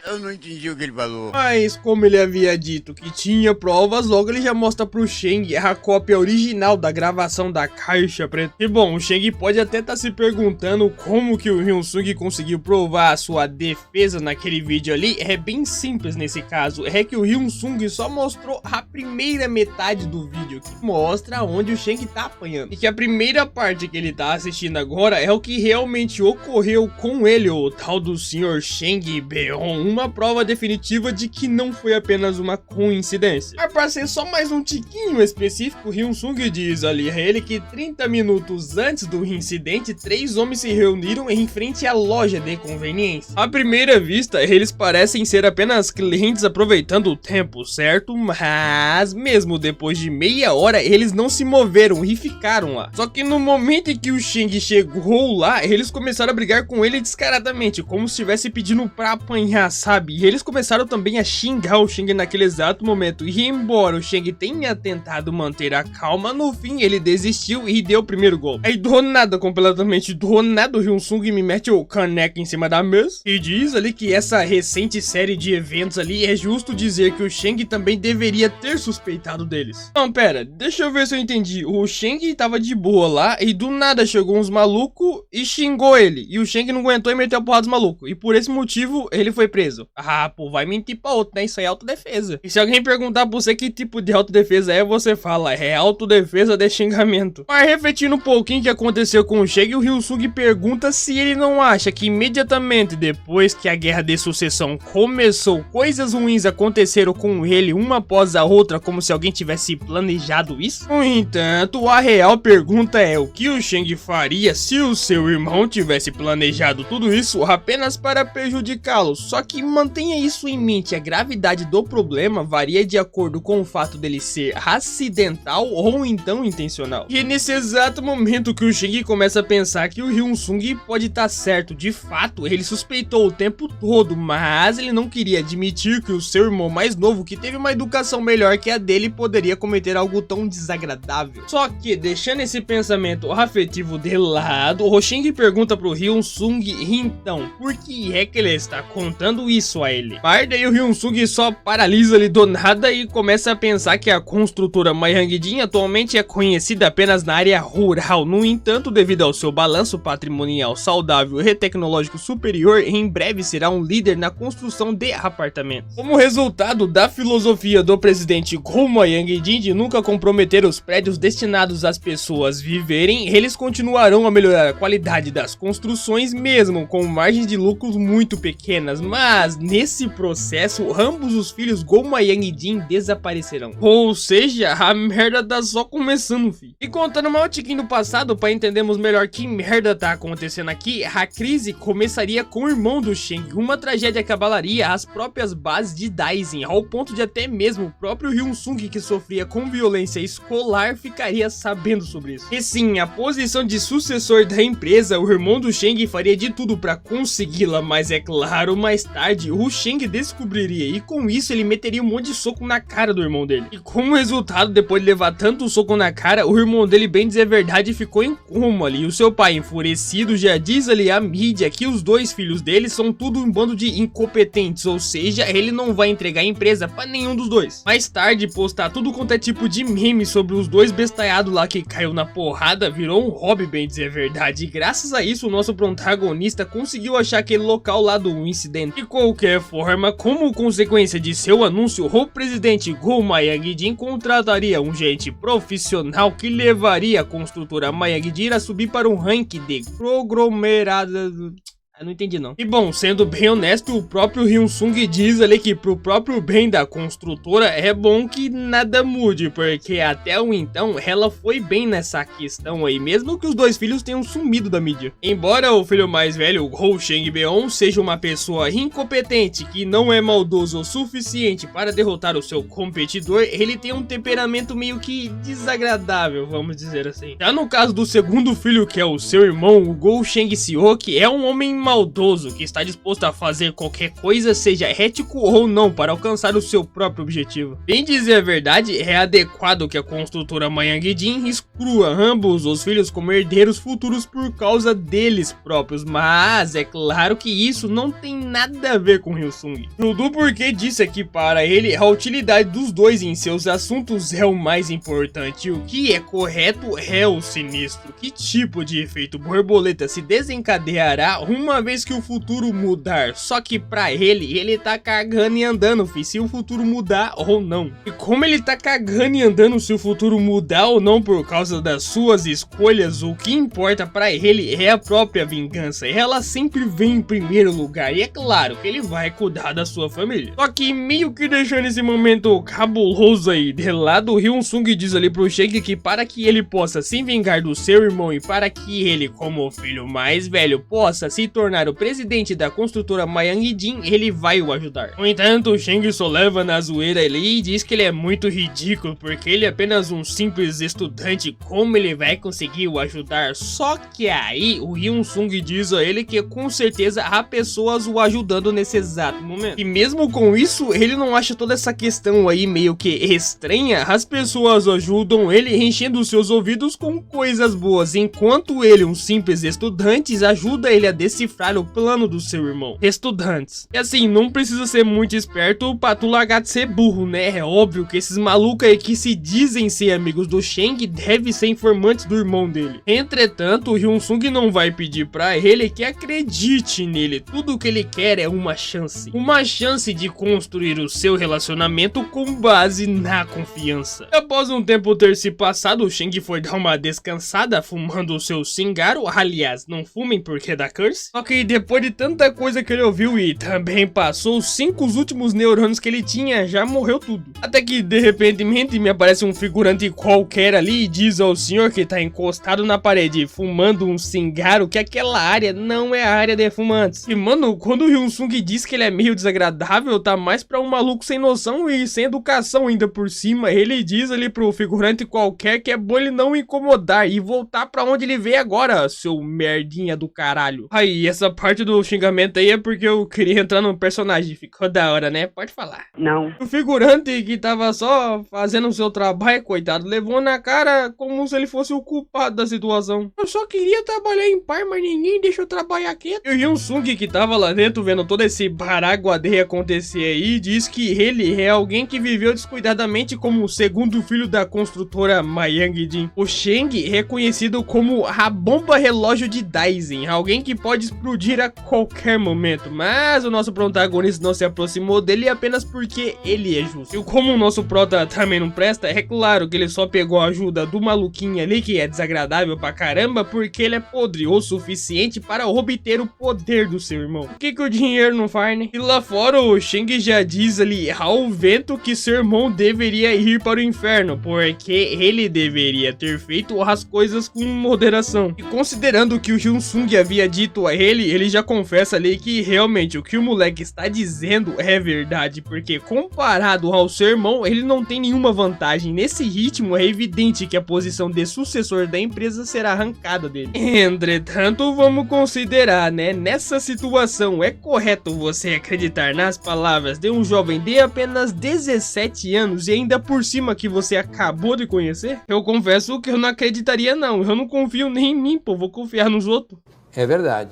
Eu não entendi o que ele falou. Mas como ele havia dito que tinha provas, logo ele já mostra pro Chang a cópia original da gravação da caixa preta. E bom, o Chang pode até estar se perguntando como que o Hyun-sung conseguiu provar a sua defesa naquele vídeo ali. É bem simples nesse caso, é que o Hyun-sung só mostrou a primeira metade do vídeo, que mostra onde o Chang tá apanhando. E que a primeira parte que ele tá assistindo agora é o que realmente ocorreu com ele, o tal do senhor Chang Beon. Uma prova definitiva de que não foi apenas uma coincidência. Mas para ser só mais um tiquinho específico, Hyun-sung diz ali a ele que 30 minutos antes do incidente, 3 homens se reuniram em frente à loja de conveniência. À primeira vista, eles parecem ser apenas clientes aproveitando o tempo, certo? Mas mesmo depois de meia hora, eles não se moveram e ficaram lá. Só que no momento em que o Chang chegou lá, eles começaram a brigar com ele descaradamente, como se estivesse pedindo pra apanhar, sabe? E eles começaram também a xingar o Chang naquele exato momento. E embora o Chang tenha tentado manter a calma, no fim ele desistiu e deu o primeiro golpe. Aí do nada, completamente do nada, o Hyun-sung me mete o caneco em cima da mesa e diz ali que essa recente série de eventos ali é justo dizer que o Chang também deveria ter suspeitado deles. Não, pera, deixa eu ver se eu entendi. O Chang tava de boa lá e do nada chegou uns malucos e xingou ele. E o Chang não aguentou e meteu a porrada dos malucos. E por esse motivo ele foi preso. Ah, pô, vai mentir pra outro, né? Isso aí é autodefesa. E se alguém perguntar pra você que tipo de autodefesa é, você fala, é autodefesa de xingamento. Mas refletindo um pouquinho o que aconteceu com o Chang, o Hyun-sung pergunta se ele não acha que imediatamente depois que a guerra de sucessão começou, coisas ruins aconteceram com ele uma após a outra, como se alguém tivesse planejado isso. No entanto, a real pergunta é o que o Chang faria se o seu irmão tivesse planejado tudo isso apenas para prejudicá-lo. Só que mantenha isso em mente, a gravidade do problema varia de acordo com o fato dele ser acidental ou então intencional. E é nesse exato momento que o Chang começa a pensar que o Hyun-sung pode estar certo. De fato, ele suspeitou o tempo todo, mas ele não queria admitir que o seu irmão mais novo, que teve uma educação melhor que a dele, poderia cometer algo tão desagradável. Só que, deixando esse pensamento afetivo de lado, o Chang pergunta pro Hyun-sung, então, por que é que ele está contando isso a ele? Mas daí o Hyun-sung só paralisa ali do nada e começa a pensar que a construtora Myangjin atualmente é conhecida apenas na área rural. No entanto, devido ao seu balanço patrimonial saudável e tecnológico superior, em breve será um líder na construção de apartamentos. Como resultado da filosofia do presidente Go Myangjin de nunca comprometer os prédios destinados às pessoas viverem, eles continuarão a melhorar a qualidade das construções mesmo com margens de lucros muito pequenas, mas Mas nesse processo, ambos os filhos Goma, Yang e Jin desaparecerão. Ou seja, a merda tá só começando, filho. E contando mal um tiquinho do passado, para entendermos melhor que merda tá acontecendo aqui, a crise começaria com o irmão do Shang. Uma tragédia que abalaria as próprias bases de Daisen, ao ponto de até mesmo o próprio Hyun-sung, que sofria com violência escolar, ficaria sabendo sobre isso. E sim, a posição de sucessor da empresa, o irmão do Shang faria de tudo para consegui-la, mas é claro, mais tarde o Shang descobriria e com isso ele meteria um monte de soco na cara do irmão dele. E como resultado, depois de levar tanto soco na cara, o irmão dele, bem dizer a verdade, ficou em coma ali. E o seu pai, enfurecido, já diz ali à mídia que os dois filhos dele são tudo um bando de incompetentes, ou seja, ele não vai entregar a empresa para nenhum dos dois. Mais tarde, postar tudo quanto é tipo de meme sobre os dois bestalhados lá que caiu na porrada virou um hobby, bem dizer a verdade. E graças a isso, o nosso protagonista conseguiu achar aquele local lá do incidente. De qualquer forma, como consequência de seu anúncio, o presidente Goma Yang Jin contrataria um gerente profissional que levaria a construtora Mayang-Jin a subir para um ranking de conglomerado. Eu não entendi não. E bom, sendo bem honesto, o próprio Hyun-sung diz ali que pro próprio bem da construtora é bom que nada mude, porque até o então ela foi bem nessa questão aí, mesmo que os dois filhos tenham sumido da mídia. Embora o filho mais velho, Ho Chang-beon, seja uma pessoa incompetente que não é maldoso o suficiente para derrotar o seu competidor, ele tem um temperamento meio que desagradável, vamos dizer assim. Já no caso do segundo filho, que é o seu irmão, o Go Chang-seok, é um homem maldoso que está disposto a fazer qualquer coisa, seja ético ou não, para alcançar o seu próprio objetivo. Bem dizer a verdade, é adequado que a construtora Mayang-Jin exclua ambos os filhos como herdeiros futuros por causa deles próprios, mas é claro que isso não tem nada a ver com Hyun-sung. Tudo porque disse aqui para ele a utilidade dos dois em seus assuntos é o mais importante. O que é correto é o sinistro. Que tipo de efeito borboleta se desencadeará uma vez que o futuro mudar? Só que pra ele tá cagando e andando, fi, se o futuro mudar ou não. E como ele tá cagando e andando se o futuro mudar ou não por causa das suas escolhas, o que importa pra ele é a própria vingança. Ela sempre vem em primeiro lugar e é claro que ele vai cuidar da sua família. Só que meio que deixando esse momento cabuloso aí de lado, o Hyun-sung diz ali pro Shang que para que ele possa se vingar do seu irmão e para que ele, como o filho mais velho, possa se tornar o presidente da construtora Mayang-Jin, ele vai o ajudar. No entanto, o Shang só leva na zoeira ali e diz que ele é muito ridículo porque ele é apenas um simples estudante, como ele vai conseguir o ajudar? Só que aí o Hyun-sung diz a ele que com certeza há pessoas o ajudando nesse exato momento. E mesmo com isso, ele não acha toda essa questão aí meio que estranha. As pessoas ajudam ele enchendo os seus ouvidos com coisas boas, enquanto ele, um simples estudante, ajuda ele a decifrar o plano do seu irmão. Estudantes. E assim, não precisa ser muito esperto pra tu largar de ser burro, né? É óbvio que esses malucos aí que se dizem ser amigos do Shang devem ser informantes do irmão dele. Entretanto, o Hyun-sung não vai pedir pra ele que acredite nele. Tudo o que ele quer é uma chance. Uma chance de construir o seu relacionamento com base na confiança. E após um tempo ter se passado, o Shang foi dar uma descansada fumando o seu cigarro. Aliás, não fumem porque dá curse. Só que depois de tanta coisa que ele ouviu e também passou os 5 últimos neurônios que ele tinha, já morreu tudo. Até que de repente me aparece um figurante qualquer ali e diz ao senhor que tá encostado na parede fumando um cigarro que aquela área não é a área de fumantes. E mano, quando o Hyun-sung diz que ele é meio desagradável, tá mais pra um maluco sem noção e sem educação ainda por cima. Ele diz ali pro figurante qualquer que é bom ele não incomodar e voltar pra onde ele veio agora, seu merdinha do caralho. Aí, essa parte do xingamento aí é porque eu queria entrar no personagem, ficou da hora, né? Pode falar. Não. O figurante que tava só fazendo o seu trabalho, coitado, levou na cara como se ele fosse o culpado da situação. Eu só queria trabalhar em paz, mas ninguém deixou eu trabalhar quieto. E o Hyun-sung, que tava lá dentro vendo todo esse baraguadeio acontecer aí, diz que ele é alguém que viveu descuidadamente como o segundo filho da construtora Mayang-Jin. O Shang é conhecido como a bomba relógio de Daisen, alguém que pode explodir explodir a qualquer momento, mas o nosso protagonista não se aproximou dele apenas porque ele é justo. E como o nosso prota também não presta, é claro que ele só pegou a ajuda do maluquinho ali, que é desagradável pra caramba, porque ele é podre o suficiente para obter o poder do seu irmão. O que o dinheiro não faz, né? E lá fora o Shang já diz ali ao vento que seu irmão deveria ir para o inferno, porque ele deveria ter feito as coisas com moderação. E considerando que o Hyun Sung havia dito a ele já confessa ali que realmente o que o moleque está dizendo é verdade, porque comparado ao seu irmão, ele não tem nenhuma vantagem. Nesse ritmo é evidente que a posição de sucessor da empresa será arrancada dele. Entretanto, vamos considerar, né? Nessa situação, é correto você acreditar nas palavras de um jovem de apenas 17 anos e ainda por cima que você acabou de conhecer? Eu confesso que eu não acreditaria não, eu não confio nem em mim, pô, vou confiar nos outros. É verdade.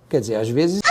Quer dizer, às vezes...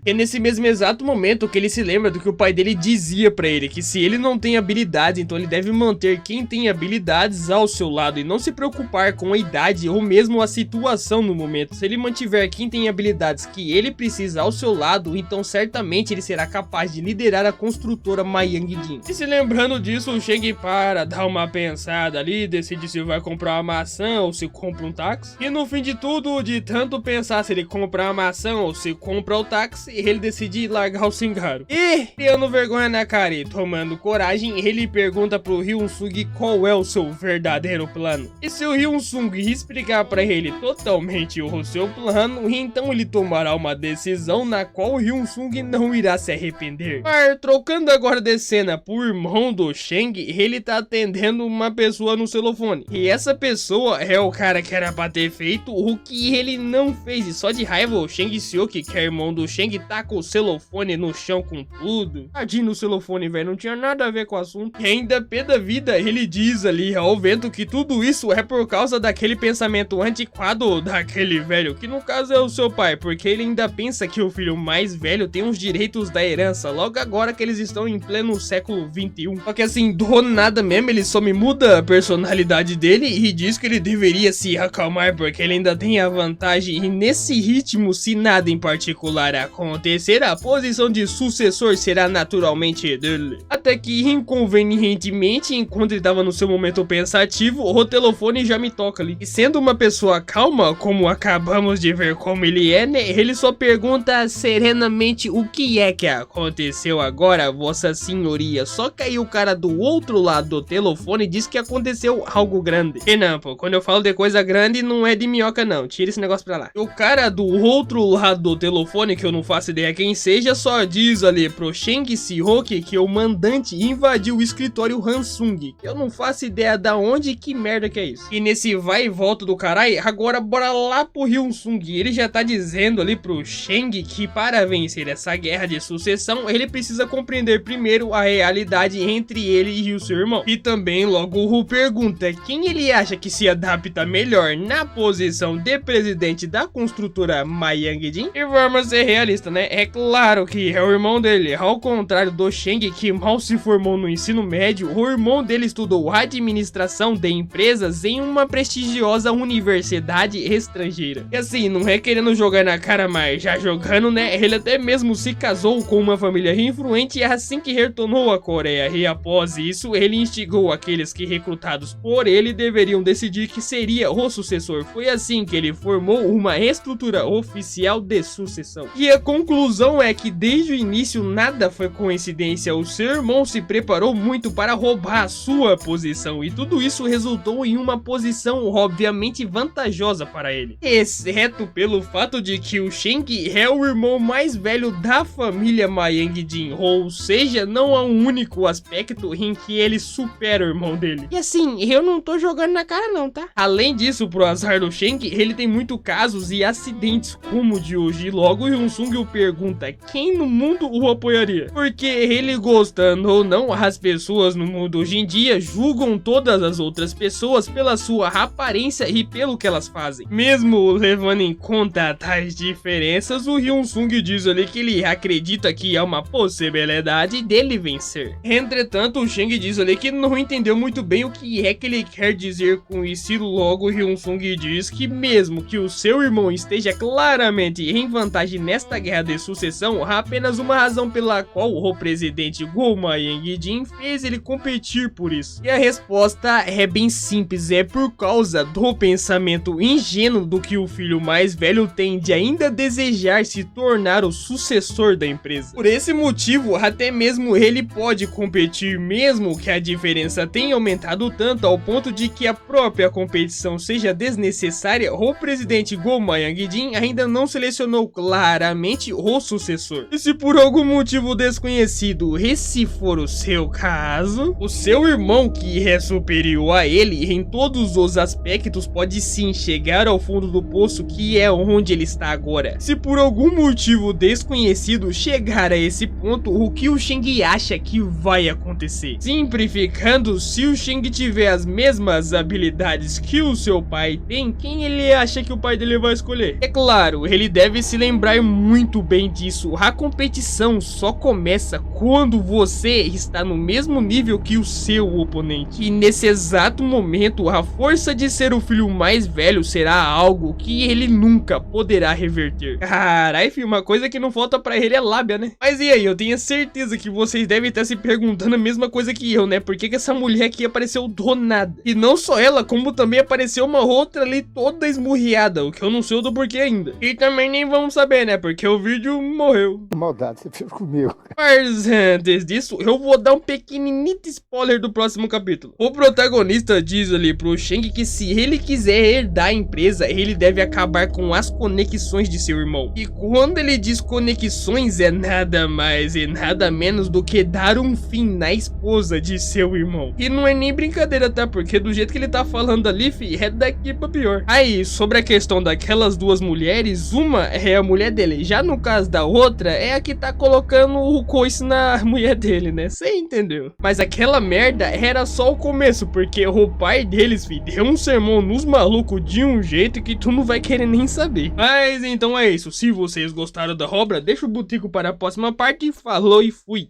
É nesse mesmo exato momento que ele se lembra do que o pai dele dizia pra ele, que se ele não tem habilidades, então ele deve manter quem tem habilidades ao seu lado e não se preocupar com a idade ou mesmo a situação no momento. Se ele mantiver quem tem habilidades que ele precisa ao seu lado, então certamente ele será capaz de liderar a construtora Mayangdin. E se lembrando disso, o Shang para, dá uma pensada ali, decide se vai comprar uma maçã ou se compra um táxi. E no fim de tudo, de tanto pensar se ele compra uma maçã ou se compra o táxi, ele decide largar o cigarro. E, criando vergonha na cara e tomando coragem, ele pergunta pro Hyun Sung qual é o seu verdadeiro plano. E se o Hyun Sung explicar pra ele totalmente o seu plano, então ele tomará uma decisão na qual o Hyun Sung não irá se arrepender. Mas, trocando agora de cena por irmão do Shang, ele tá atendendo uma pessoa no celofone. E essa pessoa é o cara que era pra ter feito o que ele não fez. E só de raiva, o Shang Seok, que é irmão do Shang, tá com o celofone no chão com tudo. Tadinho no celofone, velho, não tinha nada a ver com o assunto. E ainda pé da vida, ele diz ali ao vento que tudo isso é por causa daquele pensamento antiquado daquele velho, que no caso é o seu pai, porque ele ainda pensa que o filho mais velho tem os direitos da herança, logo agora que eles estão em pleno século 21. Só que assim, do nada mesmo, ele só me muda a personalidade dele e diz que ele deveria se acalmar porque ele ainda tem a vantagem. E nesse ritmo, se nada em particular acontecer, a posição de sucessor será naturalmente dele. Até que, inconvenientemente, enquanto ele estava no seu momento pensativo, o telefone já me toca ali. E sendo uma pessoa calma, como acabamos de ver como ele é, né, ele só pergunta serenamente o que é que aconteceu agora, vossa senhoria. Só que aí o cara do outro lado do telefone diz que aconteceu algo grande. E não, pô, quando eu falo de coisa grande, não é de minhoca não, tira esse negócio pra lá. O cara do outro lado do telefone, que eu não faço ideia quem seja, só diz ali pro Shang Seok que o mandante invadiu o escritório Hansung. Eu não faço ideia da onde e que merda que é isso. E nesse vai e volta do caralho, agora bora lá pro Hyun Sung. Ele já tá dizendo ali pro Shang que para vencer essa guerra de sucessão, ele precisa compreender primeiro a realidade entre ele e o seu irmão. E também logo o pergunta quem ele acha que se adapta melhor na posição de presidente da construtora Mayangdin. E vamos ser realistas, né? É claro que é o irmão dele. Ao contrário do Shang, que mal se formou no ensino médio, o irmão dele estudou administração de empresas em uma prestigiosa universidade estrangeira. E assim, não é querendo jogar na cara, mas já jogando, né? Ele até mesmo se casou com uma família influente assim que retornou à Coreia. E após isso, ele instigou aqueles que, recrutados por ele, deveriam decidir que seria o sucessor. Foi assim que ele formou uma estrutura oficial de sucessão. E a conclusão é que desde o início nada foi coincidência. O seu irmão se preparou muito para roubar a sua posição e tudo isso resultou em uma posição obviamente vantajosa para ele, exceto pelo fato de que o Shang é o irmão mais velho da família Mayangdin, ou seja, não há um único aspecto em que ele supera o irmão dele. E assim, eu não tô jogando na cara não, tá? Além disso, pro azar do Shang, ele tem muito casos e acidentes como o de hoje, e logo o Hyun Sung o pergunta quem no mundo o apoiaria. Porque ele gostando ou não, as pessoas no mundo hoje em dia julgam todas as outras pessoas pela sua aparência e pelo que elas fazem. Mesmo levando em conta tais diferenças, o Hyun-sung diz ali que ele acredita que é uma possibilidade dele vencer. Entretanto, o Shang diz ali que não entendeu muito bem o que é que ele quer dizer com isso, e logo Hyun-sung diz que mesmo que o seu irmão esteja claramente em vantagem nesta guerra de sucessão, há apenas uma razão pela qual o presidente Go-ma Yang-jin fez ele competir por isso. E a resposta é bem simples, é por causa do pensamento ingênuo do que o filho mais velho tem de ainda desejar se tornar o sucessor da empresa. Por esse motivo, até mesmo ele pode competir, mesmo que a diferença tenha aumentado tanto ao ponto de que a própria competição seja desnecessária. O presidente Go-ma Yang-jin ainda não selecionou claramente o sucessor. E se por algum motivo desconhecido, esse for o seu caso, o seu irmão, que é superior a ele em todos os aspectos, pode sim chegar ao fundo do poço, que é onde ele está agora. Se por algum motivo desconhecido chegar a esse ponto, o que o Shang acha que vai acontecer? Simplificando, se o Shang tiver as mesmas habilidades que o seu pai tem, quem ele acha que o pai dele vai escolher? É claro, ele deve se lembrar muito bem disso. A competição só começa quando você está no mesmo nível que o seu oponente. E nesse exato momento, a força de ser o filho mais velho será algo que ele nunca poderá reverter. Carai, filho, uma coisa que não falta pra ele é lábia, né? Mas e aí, eu tenho certeza que vocês devem estar se perguntando a mesma coisa que eu, né? Por que essa mulher aqui apareceu do nada? E não só ela, como também apareceu uma outra ali toda esmurriada, o que eu não sei do porquê ainda. E também nem vamos saber, né? Porque o vídeo morreu. Maldade, você fez comigo. Mas antes disso, eu vou dar um pequenito spoiler do próximo capítulo. O protagonista diz ali pro Shang que se ele quiser herdar a empresa, ele deve acabar com as conexões de seu irmão. E quando ele diz conexões, é nada mais e nada menos do que dar um fim na esposa de seu irmão. E não é nem brincadeira, tá? Porque do jeito que ele tá falando ali, fi, é daqui pra pior. Aí, sobre a questão daquelas duas mulheres, uma é a mulher dele, já no caso da outra, é a que tá colocando o coice na mulher dele, né? Você entendeu? Mas aquela merda era só o começo, porque o pai deles, fi, deu um sermão nos malucos de um jeito que tu não vai querer nem saber. Mas então é isso, se vocês gostaram da obra, deixa o botico para a próxima parte, falou e fui!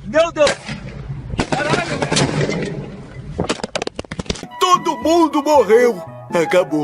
Meu Deus! Caralho! Todo mundo morreu! Acabou.